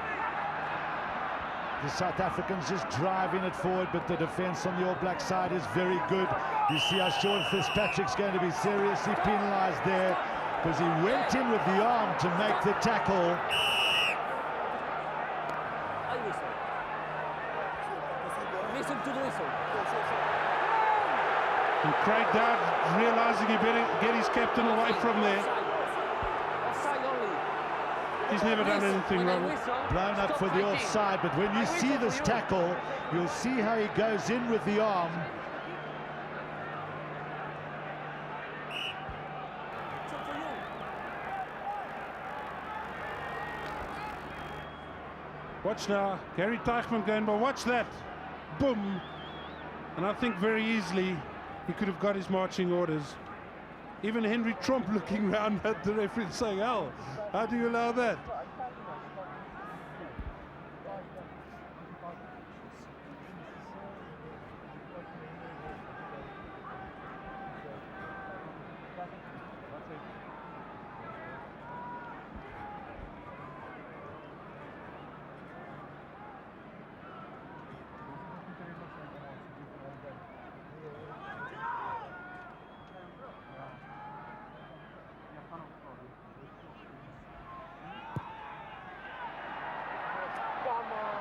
The South Africans just driving it forward, but the defence on the All Black side is very good. You see how Sean Fitzpatrick's going to be seriously penalised there, because he went in with the arm to make the tackle. Listen to the whistle. And Craig Dowd realising he better get his captain away from there. Offside only. He's never done anything wrong. Blown up for the offside, but when you see this tackle, you'll see how he goes in with the arm. Watch now, Gary Teichmann going, but watch that. Boom. And I think very easily he could have got his marching orders. Even Henry Tromp looking round at the referee and saying, "Oh, how do you allow that?"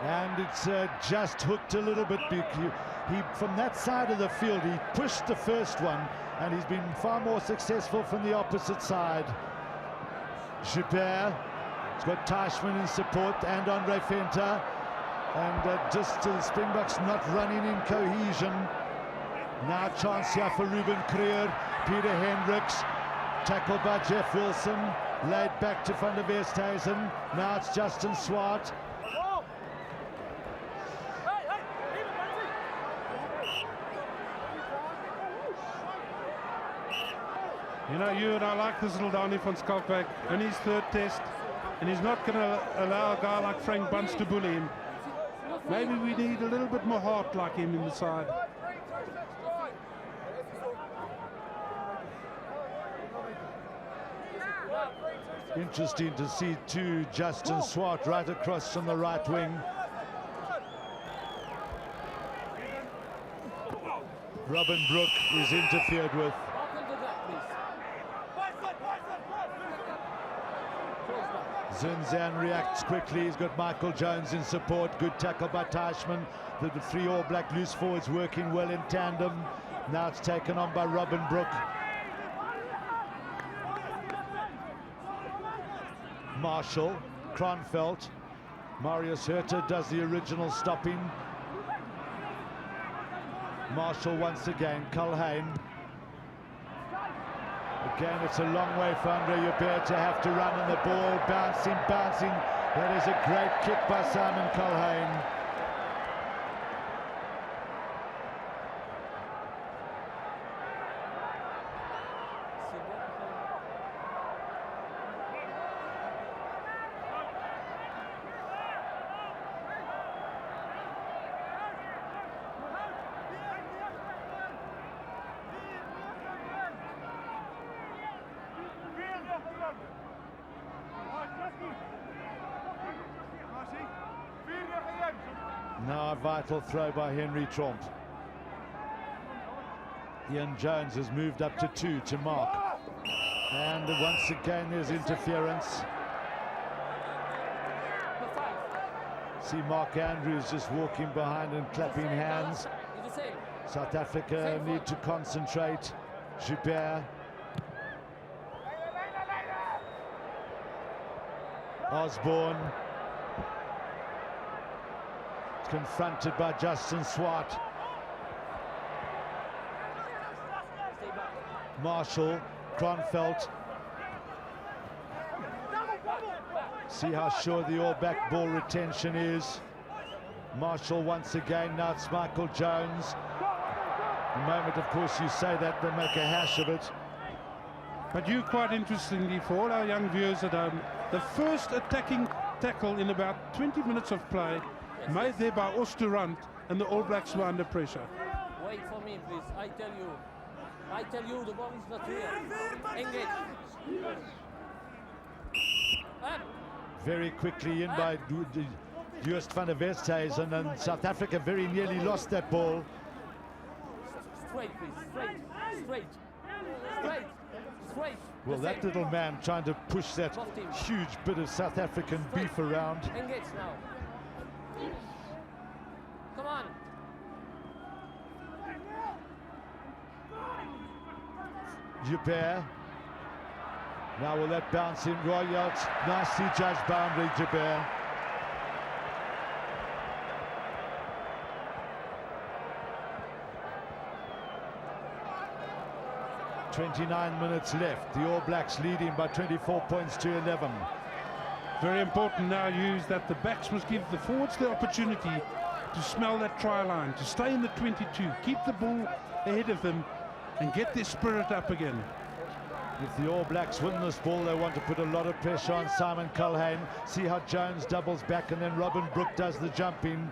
And it's just hooked a little bit. From that side of the field, he pushed the first one, and he's been far more successful from the opposite side. Joubert, he's got Teichmann in support, and Andre Venter. And just the Springboks not running in cohesion. Now a chance here for Ruben Creer, Peter Hendricks, tackled by Jeff Wilson, laid back to Van der Westhuizen. Now it's Justin Swart. You know, you and I like this little Donny van Schalkwyk, and his third test, and he's not going to allow a guy like Frank Bunce to bully him. Maybe we need a little bit more heart like him in the side. Interesting to see two Justin Swart right across from the right wing. Robin Brook is interfered with. Zunzan reacts quickly. He's got Michael Jones in support. Good tackle by Teichmann. The three All Black loose forwards working well in tandem. Now it's taken on by Robin Brook. Marshall, Kronfeldt. Marius Herter does the original stopping. Marshall once again, Culhane. Again, it's a long way for Andre Joubert to have to run, and the ball bouncing. That is a great kick by Simon Culhane. Now a vital throw by Henry Tromp. Ian Jones has moved up to 2 to mark. And once again there's interference. See Mark Andrews just walking behind and clapping hands. South Africa need to concentrate. Joubert. Osborne. Confronted by Justin Swart. Marshall, Kronfeldt. See how sure the All Black ball retention is. Marshall once again. Now it's Michael Jones. The moment, of course, you say that, they make a hash of it. But you, quite interestingly, for all our young viewers at home, the first attacking tackle in about 20 minutes of play made there by Osturant, and the All Blacks were under pressure. Wait for me, please. I tell you, the ball is not here. Engage. Very quickly in by Joost van der Westhuizen, and South Africa very nearly lost that ball. Straight, please. Straight. Straight. Straight. Straight. Well, that little man trying to push that huge bit of South African beef around. Engage now. Come on. Joubert. Now will that bounce in? Royal, nicely judged boundary, Joubert. .29 minutes left. The All Blacks leading by 24 points to 11. Very important now, Hughes, that the backs must give the forwards the opportunity to smell that try line, to stay in the 22, keep the ball ahead of them and get their spirit up again. If the All Blacks win this ball, they want to put a lot of pressure on Simon Culhane. See how Jones doubles back and then Robin Brook does the jumping.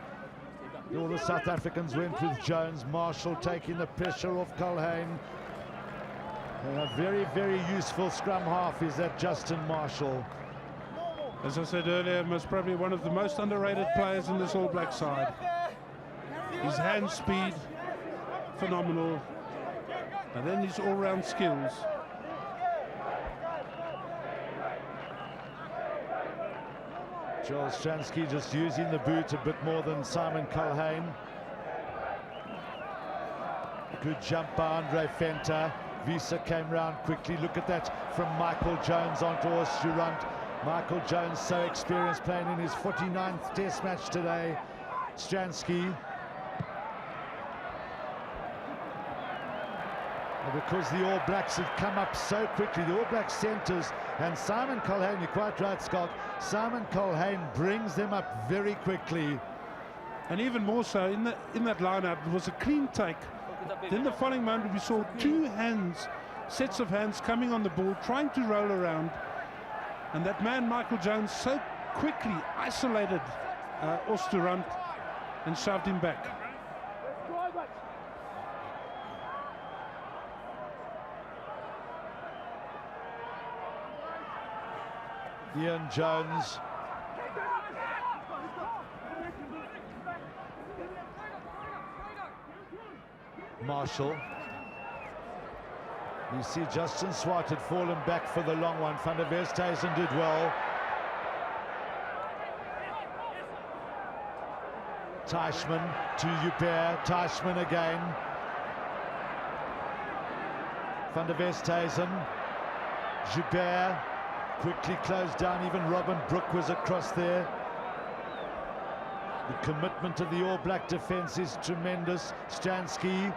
All the South Africans went with Jones. Marshall taking the pressure off Culhane. A very, very useful scrum half is that Justin Marshall. As I said earlier, most probably one of the most underrated players in this All Black side. His hand speed, phenomenal. And then his all-round skills. Joel Stransky just using the boot a bit more than Simon Culhane. Good jump by Andre Venter. Visa came round quickly. Look at that from Michael Jones onto Urs Durant. Michael Jones, so experienced, playing in his 49th test match today. Stransky. Because the All Blacks had come up so quickly, the All Black centres, and Simon Culhane, you're quite right, Scott, Simon Culhane brings them up very quickly. And even more so, in that lineup, it was a clean take. Then the following moment, we saw two sets of hands coming on the ball, trying to roll around. And that man, Michael Jones, so quickly isolated Urs Durant and shoved him back. Ian Jones. Marshall. You see Justin Swart had fallen back for the long one. Van der Westhuizen did well. Teichmann to Joubert. Teichmann again. Van der Westhuizen. Joubert quickly closed down. Even Robin Brook was across there. The commitment of the All Black defence is tremendous. Stransky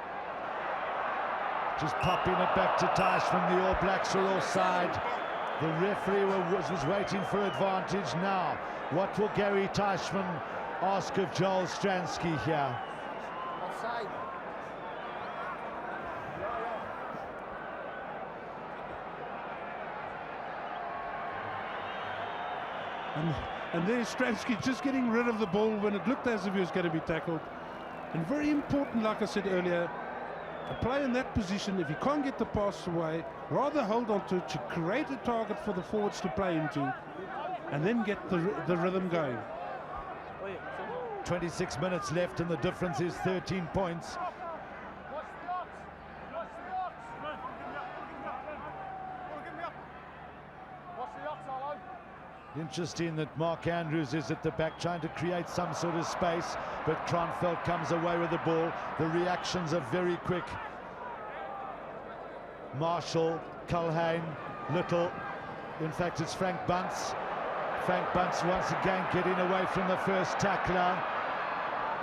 just popping it back to Teichmann. The All Blacks are offside. The referee was waiting for advantage. Now, what will Gary Teichmann ask of Joel Stransky here? Offside. And there's Stransky just getting rid of the ball when it looked as if he was going to be tackled. And very important, like I said earlier, a player in that position, if he can't get the pass away, rather hold on to it to create a target for the forwards to play into and then get the rhythm going. 26 minutes left and the difference is 13 points. Interesting that Mark Andrews is at the back trying to create some sort of space, but Kronfeld comes away with the ball. The reactions are very quick. Marshall, Culhane, Little. In fact, it's Frank Bunce. Frank Bunce once again getting away from the first tackler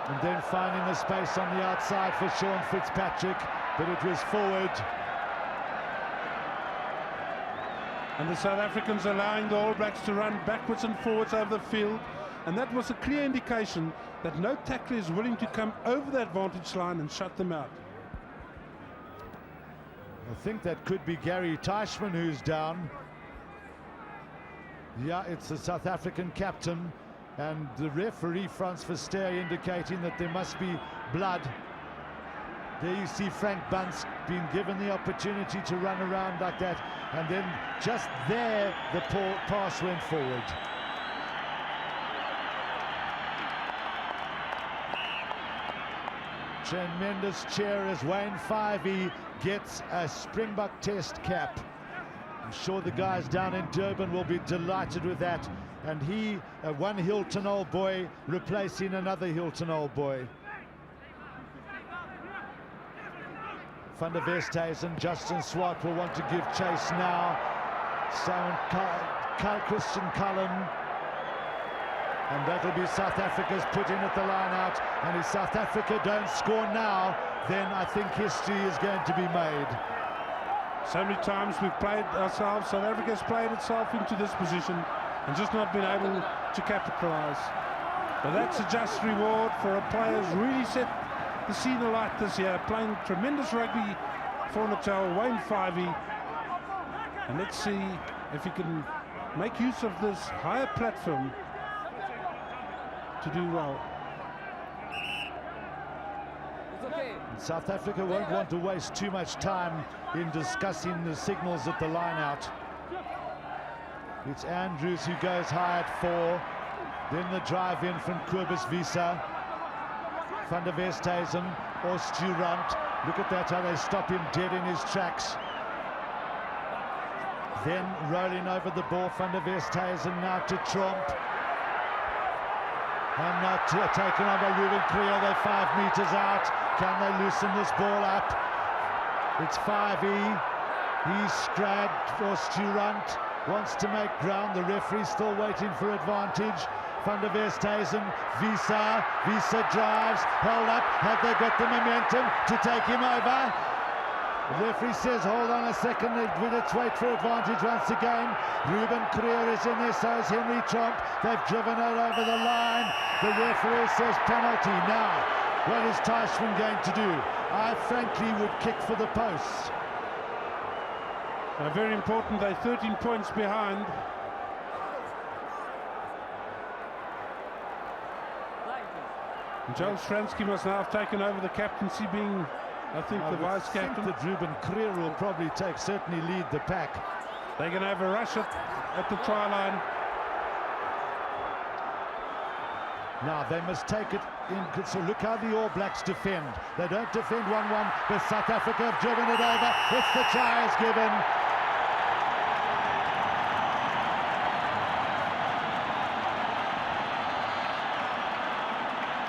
and then finding the space on the outside for Sean Fitzpatrick, but it was forward. And the South Africans allowing the All Blacks to run backwards and forwards over the field. And that was a clear indication that no tackler is willing to come over that vantage line and shut them out. I think that could be Gary Teichmann who's down. Yeah, it's the South African captain. And the referee, Frans Verster, indicating that there must be blood. There you see Frank Bunce being given the opportunity to run around like that, and then just there the pass went forward. Tremendous cheer as Wayne Fyvie gets a Springbok Test cap. I'm sure the guys down in Durban will be delighted with that. And he, one Hilton old boy, replacing another Hilton old boy. Van der Westhuizen, Justin Swart will want to give chase now. Christian Cullen. And that'll be South Africa's put in at the line out. And if South Africa don't score now, then I think history is going to be made. So many times we've played ourselves, South Africa's played itself into this position and just not been able to capitalize. But that's a just reward for a player who's really set the scene alight this year, playing tremendous rugby for Natal, Wayne Fyvie. And let's see if he can make use of this higher platform to do well. And South Africa won't want to waste too much time in discussing the signals at the line out. It's Andrews who goes high at 4. Then the drive in from Kobus Wiese. Van der Westhuizen or Sturant. Look at that, how they stop him dead in his tracks. Then rolling over the ball, Van der Westhuizen now to Tromp. And now taken on by Ruben Kriel. They're 5 meters out. Can they loosen this ball up? It's Fyvie. He's scragged for Sturant. Wants to make ground. The referee still waiting for advantage. Van der Westhuizen, Wiese drives, held up. Have they got the momentum to take him over? The referee says, hold on a second, let's wait for advantage once again. Ruben Kriel is in there, so is Henry Tromp. They've driven it over the line. The referee says penalty. Now, what is Teichmann going to do? I frankly would kick for the posts. Very important, they're 13 points behind. And Joel Stransky must now have taken over the captaincy, being, I think, the vice-captain. That Ruben Kriel will probably certainly lead the pack. They're going to have a rush at the try line. Now they must take it in. So look how the All Blacks defend. They don't defend 1-1, but South Africa have driven it over. It's the try is given.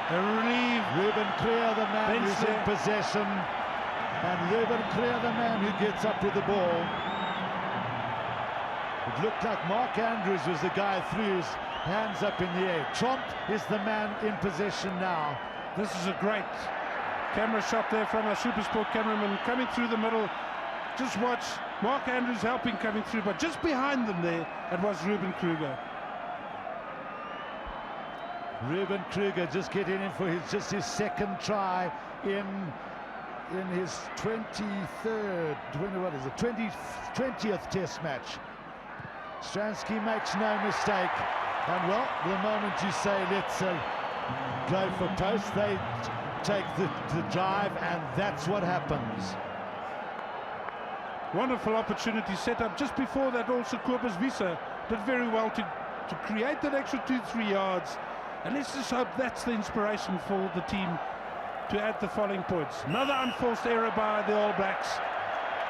A relief. Ruben Kriel, the man who's in possession, and Ruben Kriel, the man who gets up with the ball. It looked like Mark Andrews was the guy who threw his hands up in the air. Tromp is the man in possession now. This is a great camera shot there from our Supersport cameraman coming through the middle. Just watch Mark Andrews helping coming through, but just behind them there, it was Ruben Kruger. Ruben Kruger just getting in for his second try in his 20th Test match. Stransky makes no mistake, and well, the moment you say let's go for post, they take the drive, and that's what happens. Wonderful opportunity set up just before that. Also Kobus Wiese did very well to create that extra 2-3 yards. And let's just hope that's the inspiration for the team to add the following points. Another unforced error by the All Blacks.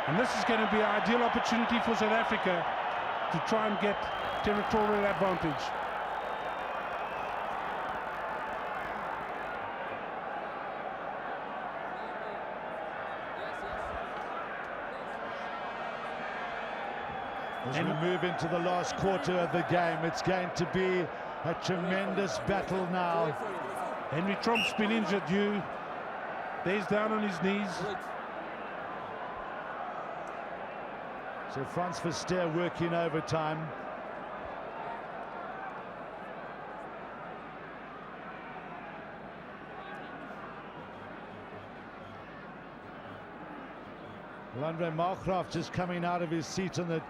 And this is going to be an ideal opportunity for South Africa to try and get territorial advantage. As we move into the last quarter of the game, it's going to be a tremendous battle now. Henry Tromp's been injured, There's down on his knees. So Frans Verster working overtime. Andre Malgraaf just coming out of his seat on the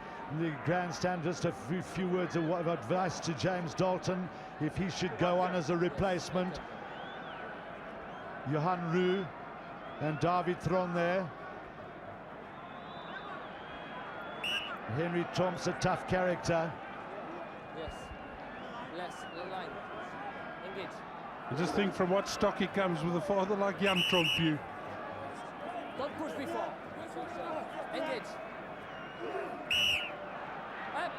grandstand. Just a few words of advice to James Dalton if he should go on as a replacement. Johan Roux and David thrown there. Henry Tromp's a tough character. Yes. Less line. Engage. I just think from what stock he comes with a father like Jan Trompu. Don't push before. Engage. Up.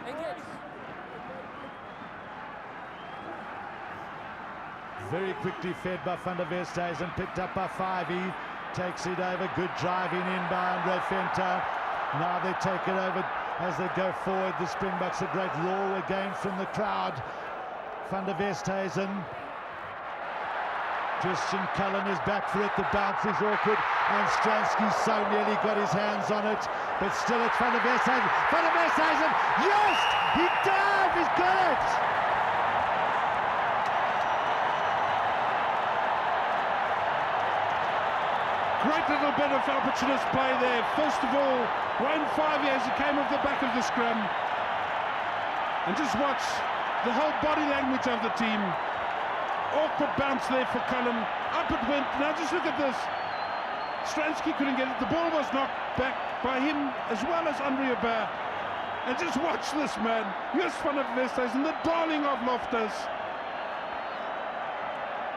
Engage. Very quickly fed by Van der Westhuizen, picked up by Fyvie. Takes it over, good driving in by Andre Venter. Now they take it over as they go forward. The Springboks, a great roar again from the crowd. Van der Westhuizen. Christian Cullen is back for it. The bounce is awkward, and Stransky so nearly got his hands on it, but still it's Van der Westhuizen. Van der Westhuizen, yes! He dived, he's got it! Great little bit of opportunist play there. First of all, Wayne Fyvie as he came off the back of the scrum. And just watch the whole body language of the team. Awkward bounce there for Cullen. Up it went. Now just look at this. Stransky couldn't get it. The ball was knocked back by him as well as Andre Aubert. And just watch this man. Here's Van der Westhuizen, the darling of Loftus.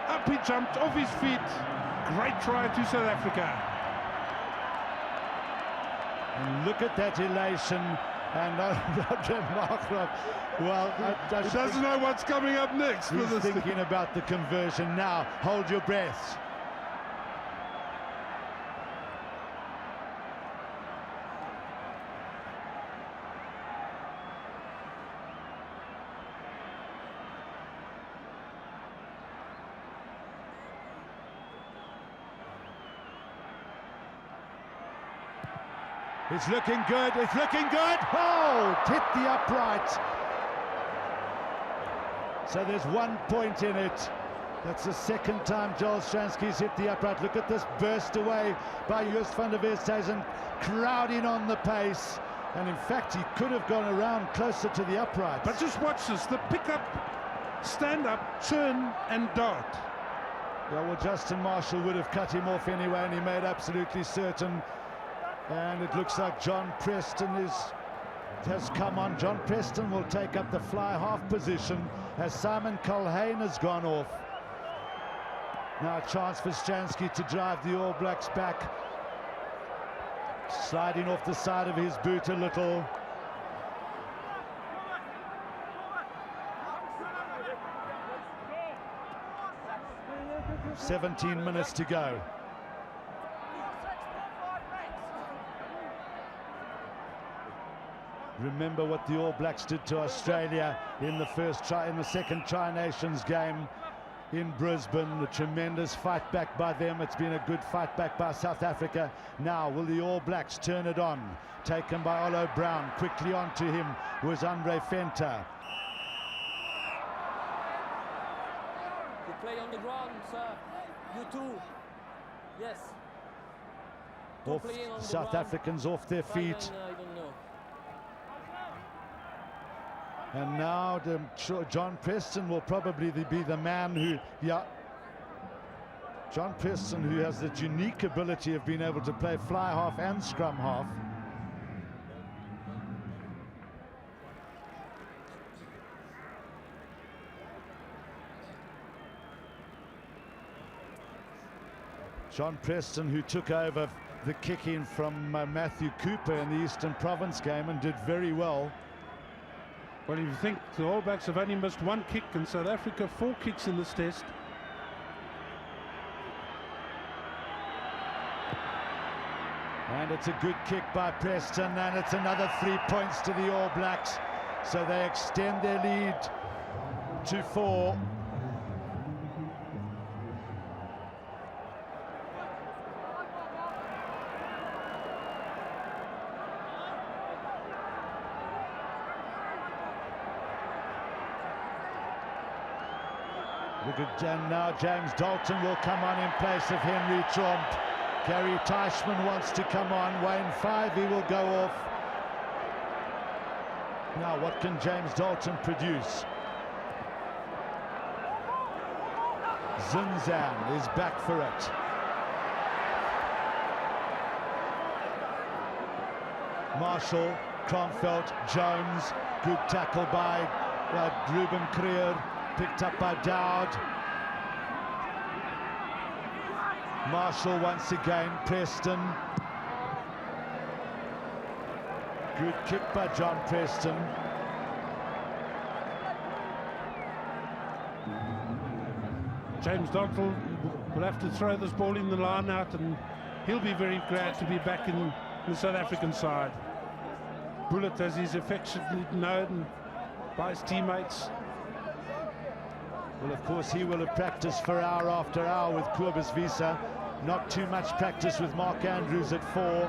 Up he jumped off his feet. Great try to South Africa. And look at that elation. And Andre Markgraf, well, He doesn't know what's coming up next. he's thinking about the conversion now. Hold your breath. It's looking good, it's looking good! Oh, it hit the upright. So there's 1 point in it. That's the second time Joel Stransky's hit the upright. Look at this burst away by Joost van der Westhuizen, crowding on the pace. And in fact, he could have gone around closer to the upright. But just watch this, the pick-up, stand up, turn and dart. Yeah, well, Justin Marshall would have cut him off anyway, and he made absolutely certain. And it looks like John Preston has come on. John Preston will take up the fly half position as Simon Culhane has gone off. Now a chance for Stransky to drive the All Blacks back. Sliding off the side of his boot a little. "17 minutes to go." Remember what the All Blacks did to Australia in the second Tri-Nations game in Brisbane. A tremendous fight back by them. It's been a good fight back by South Africa. Now will the All Blacks turn it on? Taken by Olo Brown. Quickly on to him was Andre Venter. You play on the ground, sir. You too. Yes. Off, South Africans off their feet. I don't know. And now John Preston will probably be the man who, John Preston, who has that unique ability of being able to play fly half and scrum half. John Preston, who took over the kicking from Matthew Cooper in the Eastern Province game and did very well. Well, if you think the All Blacks have only missed one kick and South Africa 4 kicks in this test. And it's a good kick by Preston, and it's another 3 points to the All Blacks. So they extend their lead to 4. And now James Dalton will come on in place of Henry Tromp. Gary Teichmann wants to come on. Wayne Fyvie will go off. Now what can James Dalton produce? Zinzan is back for it. Marshall, Kronfeld, Jones, good tackle by Ruben Creer, picked up by Dowd. Marshall once again, Preston. Good kick by John Preston. James Donald will have to throw this ball in the line out, and he'll be very glad to be back in the South African side. Bullet, as he's affectionately known by his teammates. Well, of course, he will have practiced for hour after hour with Kobus Wiese. Not too much practice with Mark Andrews at 4.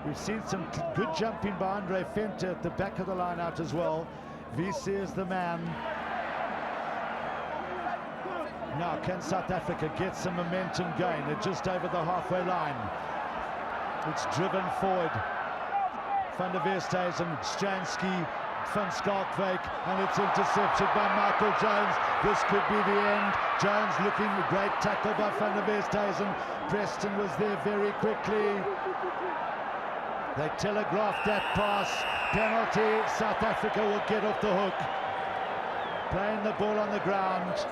We've seen some good jumping by Andre Venter at the back of the line out as well. Wiese is the man. Now, can South Africa get some momentum going? They're just over the halfway line. It's driven forward. Van der Westhuizen, Stransky, Van Schalkwyk, and it's intercepted by Michael Jones. This could be the end. Jones looking, great tackle by Van der Westhuizen. Preston was there very quickly. They telegraphed that pass. Penalty. South Africa will get off the hook. Playing the ball on the ground.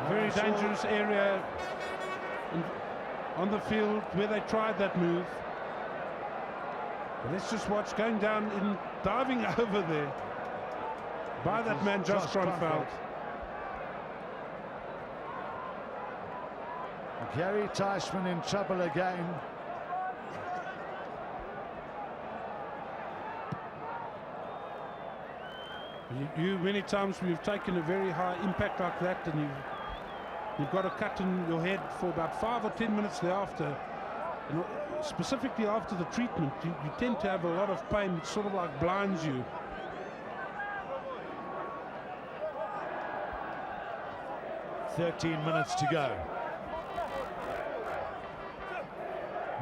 Very dangerous area on the field where they tried that move. But let's just watch going down in diving over there by that man, Josh Kronfeld. Gary Teichmann in trouble again. You many times we've taken a very high impact like that, and you've got a cut in your head for about 5 or 10 minutes thereafter. And specifically after the treatment, you tend to have a lot of pain. It sort of like blinds you. .13 to go.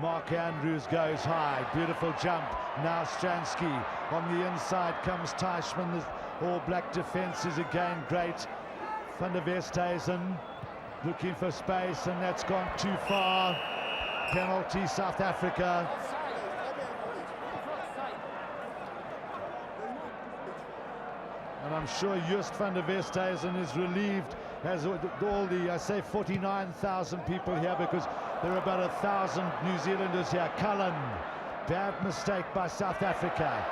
Mark Andrews goes high, beautiful jump. Now Stransky on the inside comes Teichmann. The All Black defense is again great. Van der Westhuizen looking for space, and that's gone too far. Penalty, South Africa. And I'm sure Just van der Westhuizen is relieved, as all the, I say 49,000 people here, because there are about 1,000 New Zealanders here. Cullen, bad mistake by South Africa.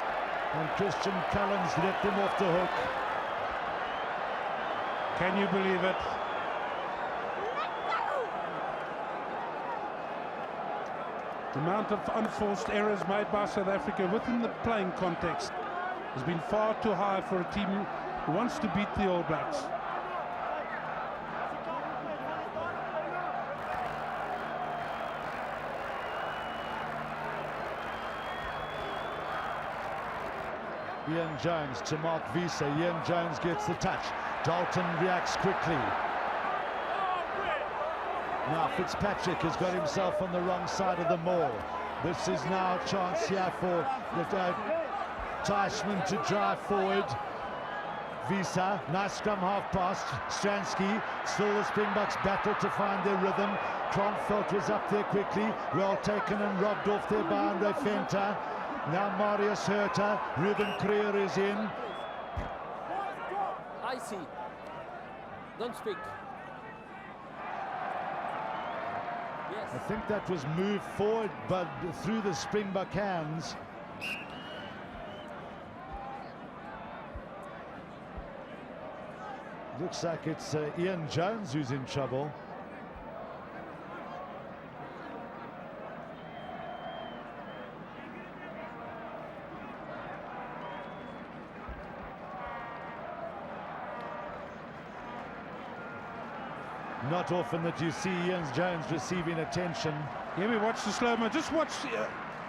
And Christian Cullen's let them off the hook. Can you believe it? The amount of unforced errors made by South Africa within the playing context has been far too high for a team who wants to beat the All Blacks. Ian Jones to Mark Wiese. Ian Jones gets the touch. Dalton reacts quickly. Now Fitzpatrick has got himself on the wrong side of the maul. This is now a chance here for Teichmann to drive forward. Wiese, nice scrum half pass. Stransky, still the Springboks battle to find their rhythm. Kronfeld was up there quickly, well taken and robbed off there by Andre Venter. Now Marius Herter, Ruben Creer is in. I see. Don't speak. Yes. I think that was moved forward, but through the Springbok hands. Looks like it's Ian Jones who's in trouble. Not often that you see Ian Jones receiving attention. Here we watch the slow-mo. Just watch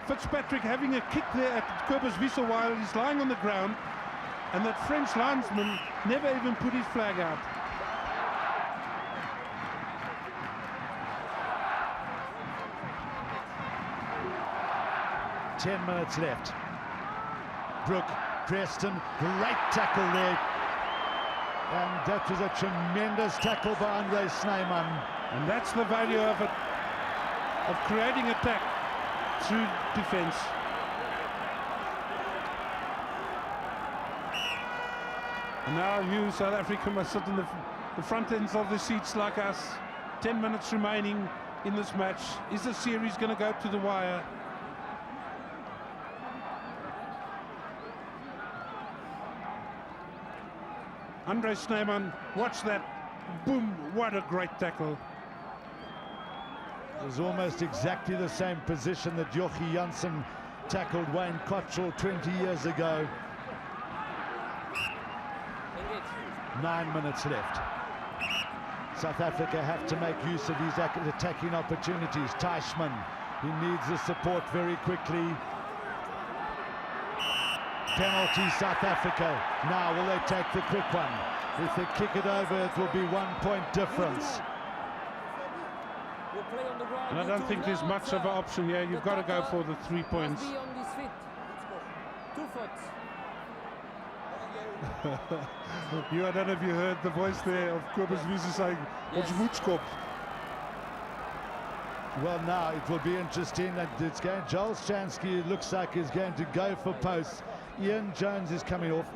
Fitzpatrick having a kick there at Kobus Wiese while he's lying on the ground, and that French linesman never even put his flag out. Ten minutes left. Brooke, Preston, great tackle there. And that was a tremendous tackle by Andre Snyman. And that's the value of it, of creating attack through defense. And now you, South Africa, must sit in the front ends of the seats like us. 10 minutes remaining in this match. Is the series going to go to the wire? Andre Snyman, watch that. Boom, what a great tackle. It was almost exactly the same position that Jochie Janssen tackled Wayne Cottrell 20 years ago. 9 minutes left. South Africa have to make use of these attacking opportunities. Teichmann, he needs the support very quickly. Penalty, South Africa. Now will they take the quick one? If they kick it over, it will be 1 point difference. And I don't think there's much of an option here. You've got to go for the 3 points. 2 foot. I don't know if you heard the voice there of Kobus Wiese saying, "Ons moet skop." Well, now it will be interesting that it's going. Joel Shansky looks like he's going to go for posts. Ian Jones is coming off.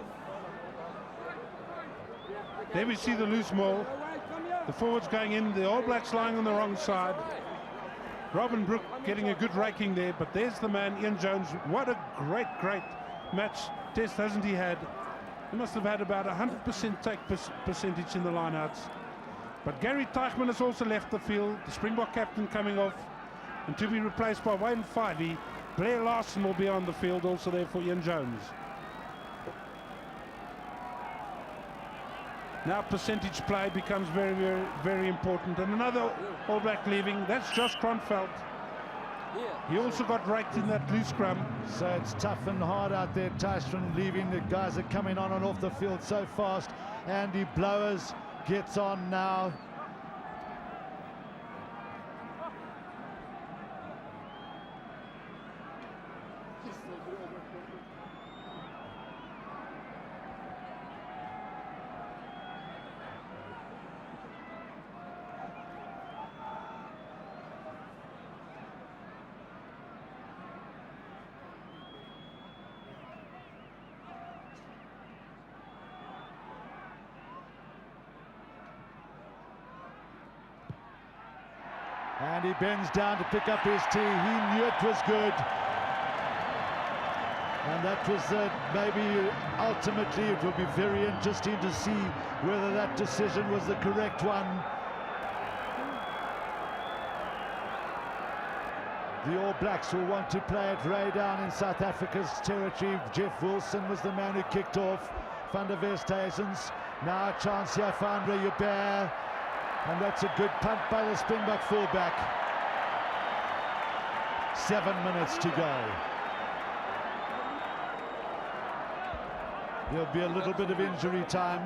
There we see the loose maul. The forwards going in, the All Blacks lying on the wrong side. Robin Brook getting a good raking there, but there's the man, Ian Jones. What a great match test hasn't he had? He must have had about 100% take percentage in the lineouts. But Gary Teichmann has also left the field, the Springbok captain coming off, and to be replaced by Wayne Fivey. Blair Larson will be on the field also there for Ian Jones. Now percentage play becomes very important. And another All Black leaving, that's Josh Kronfeld. He also got raked in that loose scrum. So it's tough and hard out there. Teichmann leaving. The guys are coming on and off the field so fast. Andy Blowers gets on now. And he bends down to pick up his tee. He knew it was good. And that was maybe ultimately it will be very interesting to see whether that decision was the correct one. The All Blacks will want to play it right down in South Africa's territory. Jeff Wilson was the man who kicked off. Van der Westhuizen's. Now a chance here for Andre Joubert. And that's a good punt by the Springbok fullback. 7 minutes to go. There'll be a little bit of injury time.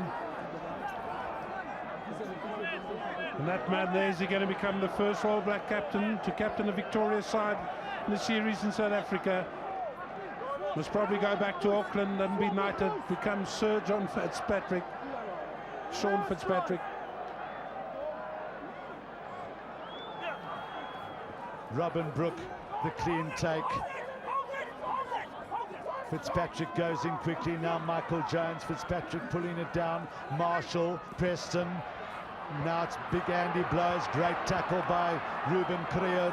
And that man there, is he going to become the first All Black captain to captain a Victoria side in the series in South Africa? Must probably go back to Auckland and be knighted, become Sir John Fitzpatrick, Sean Fitzpatrick. Robin Brook, the clean take. Fitzpatrick goes in quickly now. Michael Jones, Fitzpatrick pulling it down. Marshall, Preston. Now it's Big Andy Blows. Great tackle by Ruben Creer.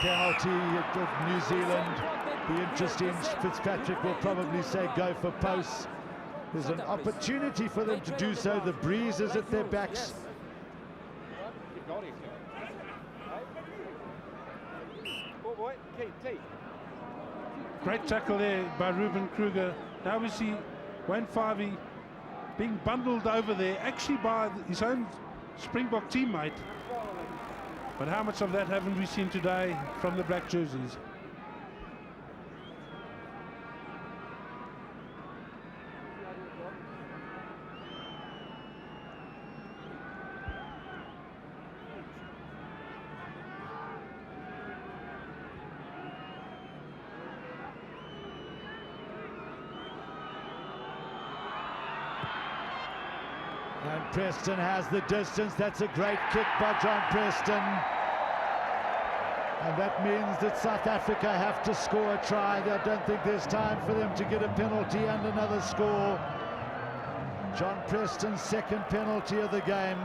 Penalty of New Zealand. Be interesting. Fitzpatrick will probably say go for posts. There's an opportunity for them to do so. The breeze is at their backs. Great tackle there by Ruben Kruger. Now we see Wayne Fivey being bundled over there, actually by his own Springbok teammate. But how much of that haven't we seen today from the black jerseys? Preston has the distance. That's a great kick by John Preston. And that means that South Africa have to score a try. I don't think there's time for them to get a penalty and another score. John Preston's second penalty of the game.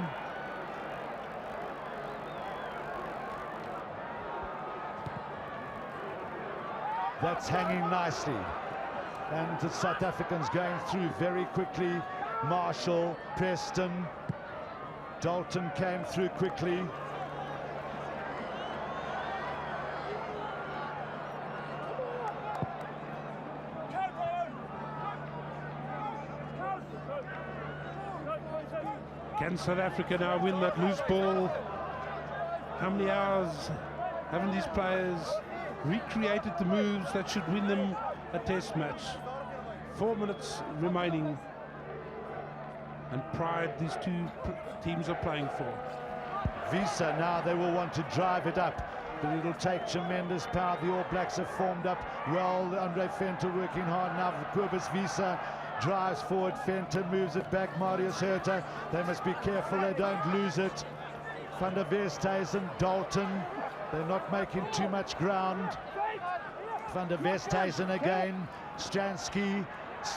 That's hanging nicely. And the South Africans going through very quickly. Marshall, Preston, Dalton came through quickly. Can South Africa now win that loose ball? How many hours haven't these players recreated the moves that should win them a test match? 4 minutes remaining, and pride these two teams are playing for. Visa now, they will want to drive it up, but it'll take tremendous power. The All Blacks have formed up well. Andre Venter working hard now. Cobus Visa drives forward. Venter moves it back. Marius Herter, they must be careful they don't lose it. Van der Westhuizen, Dalton, they're not making too much ground. Van der Westhuizen again. Stransky,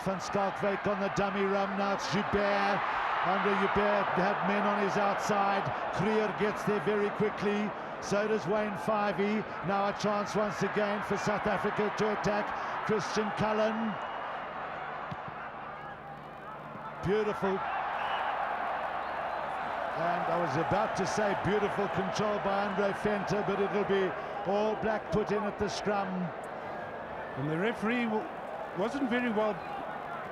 Van Schalkwyk on the dummy run. Now it's Joubert. Andre Joubert had men on his outside. Creer gets there very quickly. So does Wayne Fyvie. Now a chance once again for South Africa to attack. Christian Cullen. Beautiful. And I was about to say beautiful control by Andre Venter, but it'll be All Black put in at the scrum. And the referee wasn't very well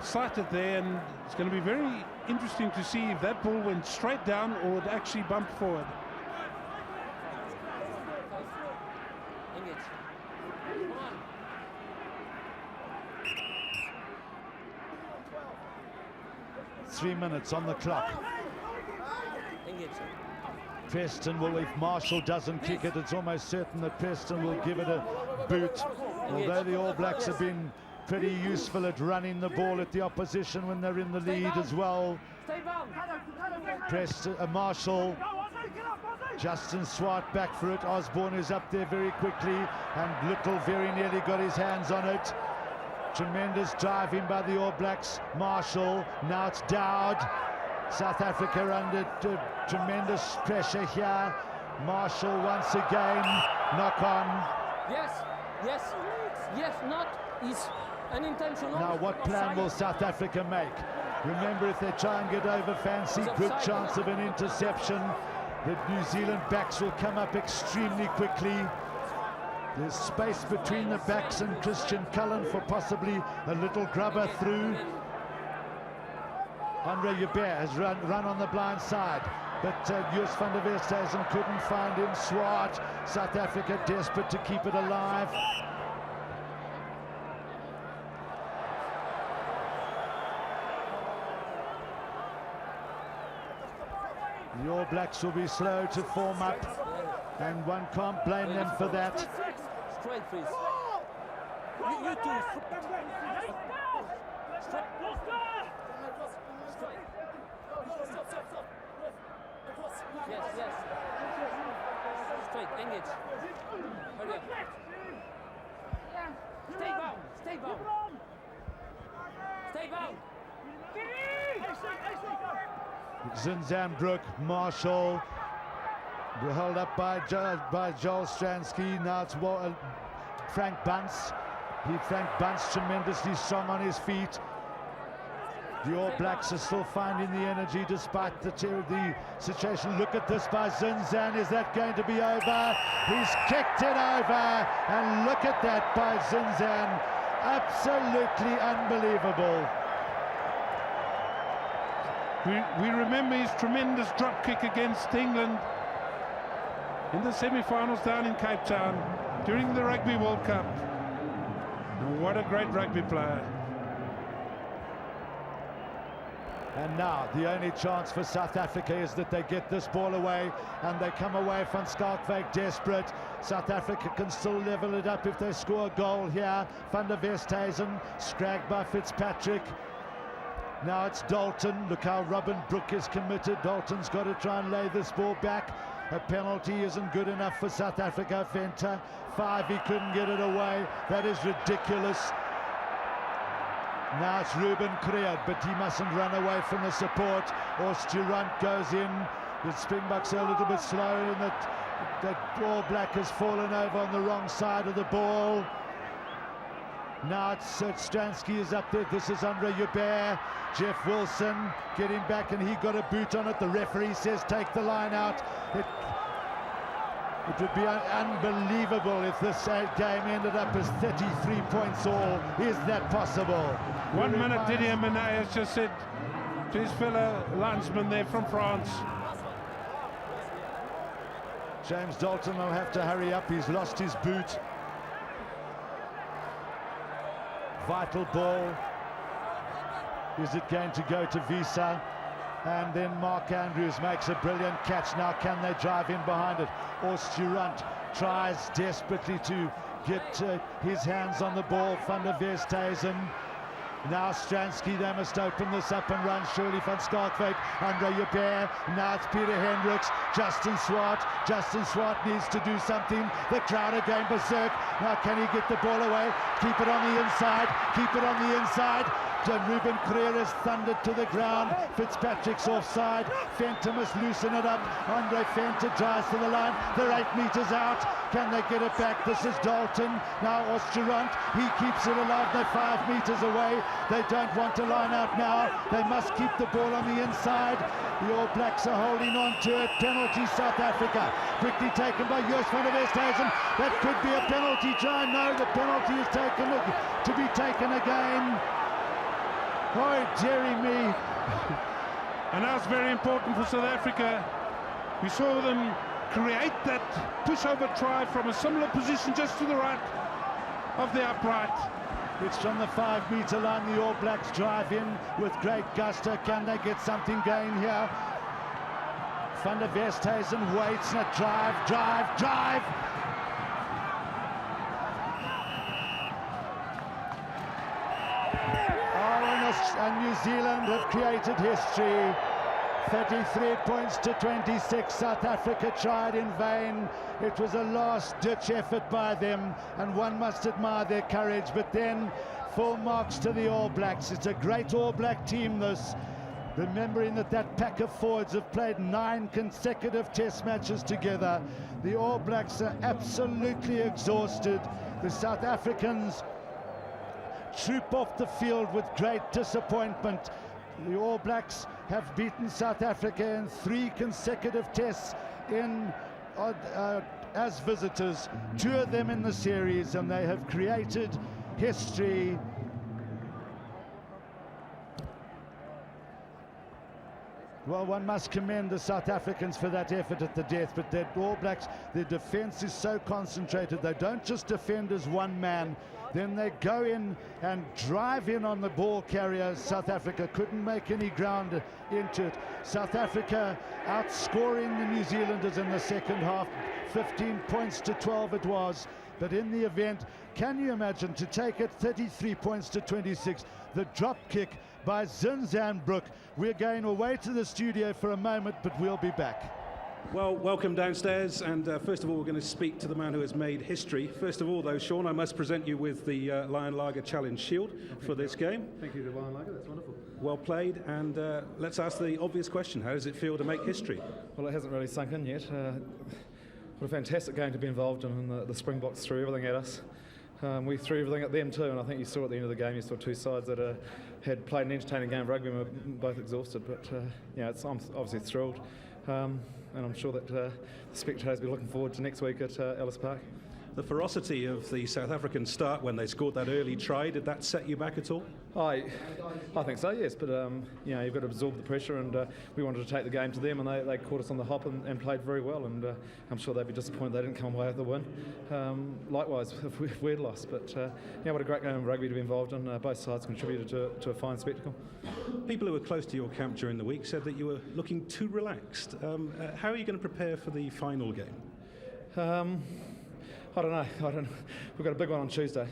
sighted there, and it's going to be very interesting to see if that ball went straight down or it actually bumped forward. Engage. Come on. 3 minutes on the clock. Engage. Preston will, if Marshall doesn't kick it, it's almost certain that Preston will give it a boot. Although the All Blacks have been pretty useful at running the ball at the opposition when they're in the lead as well. Stay bound. Preston, Marshall, Justin Swart back for it. Osborne is up there very quickly, and Little very nearly got his hands on it. Tremendous driving by the All Blacks. Marshall, now it's Dowd. South Africa under tremendous pressure here. Marshall once again, knock on. Yes, yes, yes, not is unintentional. Now what plan will South Africa make? Remember, if they try and get over Fancy, good chance of an interception. The New Zealand backs will come up extremely quickly. There's space between the backs and Christian Cullen for possibly a little grubber through. Andre Joubert has run on the blind side, but Joos van der Westhuizen couldn't find him. Swart, South Africa desperate to keep it alive. The All Blacks will be slow to form up, and one can't blame them for that. Straight, please. You two. Straight. Yes, yes. Straight, engage. Hurry up. Stay bound, stay bound. Stay bound. Zinzanbroek, Marshall, held up by Joel Stransky. Now it's Frank Bunce. Frank Bunce tremendously strong on his feet. The All Blacks are still finding the energy despite the situation. Look at this by Zinzan. Is that going to be over? He's kicked it over. And look at that by Zinzan. Absolutely unbelievable. We remember his tremendous drop kick against England in the semi-finals down in Cape Town during the Rugby World Cup. And what a great rugby player. And now the only chance for South Africa is that they get this ball away, and they come away from Schalkwyk desperate. South Africa can still level it up if they score a goal here. Van der Westhuizen, scragged by Fitzpatrick. Now it's Dalton. Look how Robin Brooke is committed. Dalton's got to try and lay this ball back. A penalty isn't good enough for South Africa. Venter, 5, he couldn't get it away. That is ridiculous. Now it's Ruben Creed, but he mustn't run away from the support. Or Sturant goes in. The Springboks are a little bit slow, and that All Black has fallen over on the wrong side of the ball. Now it's Stransky is up there. This is Andre Hubert. Jeff Wilson getting back, and he got a boot on it. The referee says take the line out. It would be unbelievable if this game ended up as 33 points all. Is that possible? 1 minute, Didier Manet has just said to his fellow linesman there from France. James Dalton will have to hurry up. He's lost his boot. Vital ball. Is it going to go to Visa? And then Mark Andrews makes a brilliant catch. Now can they drive in behind it? Or Sturant tries desperately to get his hands on the ball. Van der Westhuizen. Now Stransky, they must open this up and run. Surely van Schalkwyk, Andre Hubert. Now it's Peter Hendricks, Justin Swart. Justin Swart needs to do something. The crowd are going berserk. Now can he get the ball away? Keep it on the inside. Keep it on the inside. Ruben Creer is thundered to the ground. Fitzpatrick's offside. Venter must loosen it up. Andre Venter drives to the line. They're 8 meters out. Can they get it back? This is Dalton. Now Osterant. He keeps it alive. They're 5 meters away. They don't want to line out now. They must keep the ball on the inside. The All Blacks are holding on to it. Penalty South Africa. Quickly taken by Joos van der Westhuizen. That could be a penalty try. No, the penalty is taken to be taken again. Oh, Jeremy. And that's very important for South Africa. We saw them create that pushover try from a similar position just to the right of the upright. It's from the 5 meter line. The All Blacks drive in with great gusto. Can they get something going here? Van der Westhuizen waits and a drive. And New Zealand have created history. 33 points to 26. South Africa tried in vain. It was a last-ditch effort by them, and one must admire their courage. But then, full marks to the All Blacks. It's a great All Black team, this. Remembering that pack of forwards have played 9 consecutive test matches together. The All Blacks are absolutely exhausted. The South Africans troop off the field with great disappointment. The All Blacks have beaten South Africa in 3 consecutive tests as visitors, 2 of them in the series, and they have created history. Well, one must commend the South Africans for that effort at the death, but the All Blacks, their defense is so concentrated. They don't just defend as one man, then they go in and drive in on the ball carrier. South Africa couldn't make any ground into it. South Africa outscoring the New Zealanders in the second half. 15 points to 12 it was. But in the event, can you imagine to take it 33 points to 26? The drop kick by Zinzanbroek. We're going away to the studio for a moment, but we'll be back. Well, welcome downstairs, and first of all we're going to speak to the man who has made history. First of all though, Sean, I must present you with the Lion Lager Challenge Shield for this game. Thank you to Lion Lager, that's wonderful. Well played, and let's ask the obvious question: how does it feel to make history? Well, it hasn't really sunk in yet. What a fantastic game to be involved in, and the Springboks threw everything at us. We threw everything at them too, and I think you saw at the end of the game, you saw 2 sides that had played an entertaining game of rugby and were both exhausted, but I'm obviously thrilled. And I'm sure that the spectators will be looking forward to next week at Ellis Park. The ferocity of the South African start when they scored that early try, did that set you back at all? I think so, yes, but you've got to absorb the pressure, and we wanted to take the game to them, and they caught us on the hop and played very well, and I'm sure they'd be disappointed they didn't come away with the win. Likewise, if we'd lost, but what a great game of rugby to be involved in. Both sides contributed to a fine spectacle. People who were close to your camp during the week said that you were looking too relaxed. How are you going to prepare for the final game? I don't know. We've got a big one on Tuesday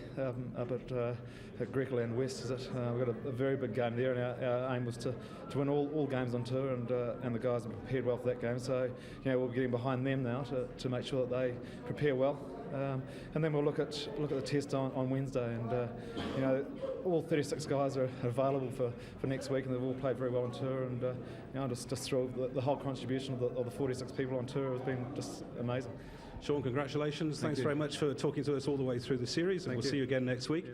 up at Grecoland West, is it? We've got a very big game there, and our aim was to win all games on tour, and the guys are prepared well for that game. So, we'll be getting behind them now to make sure that they prepare well. And then we'll look at the test on Wednesday, and all 36 guys are available for next week, and they've all played very well on tour, and I'm just thrilled. The whole contribution of the 46 people on tour has been just amazing. Sean, congratulations. Thanks very much for talking to us all the way through the series, and we'll see you again next week.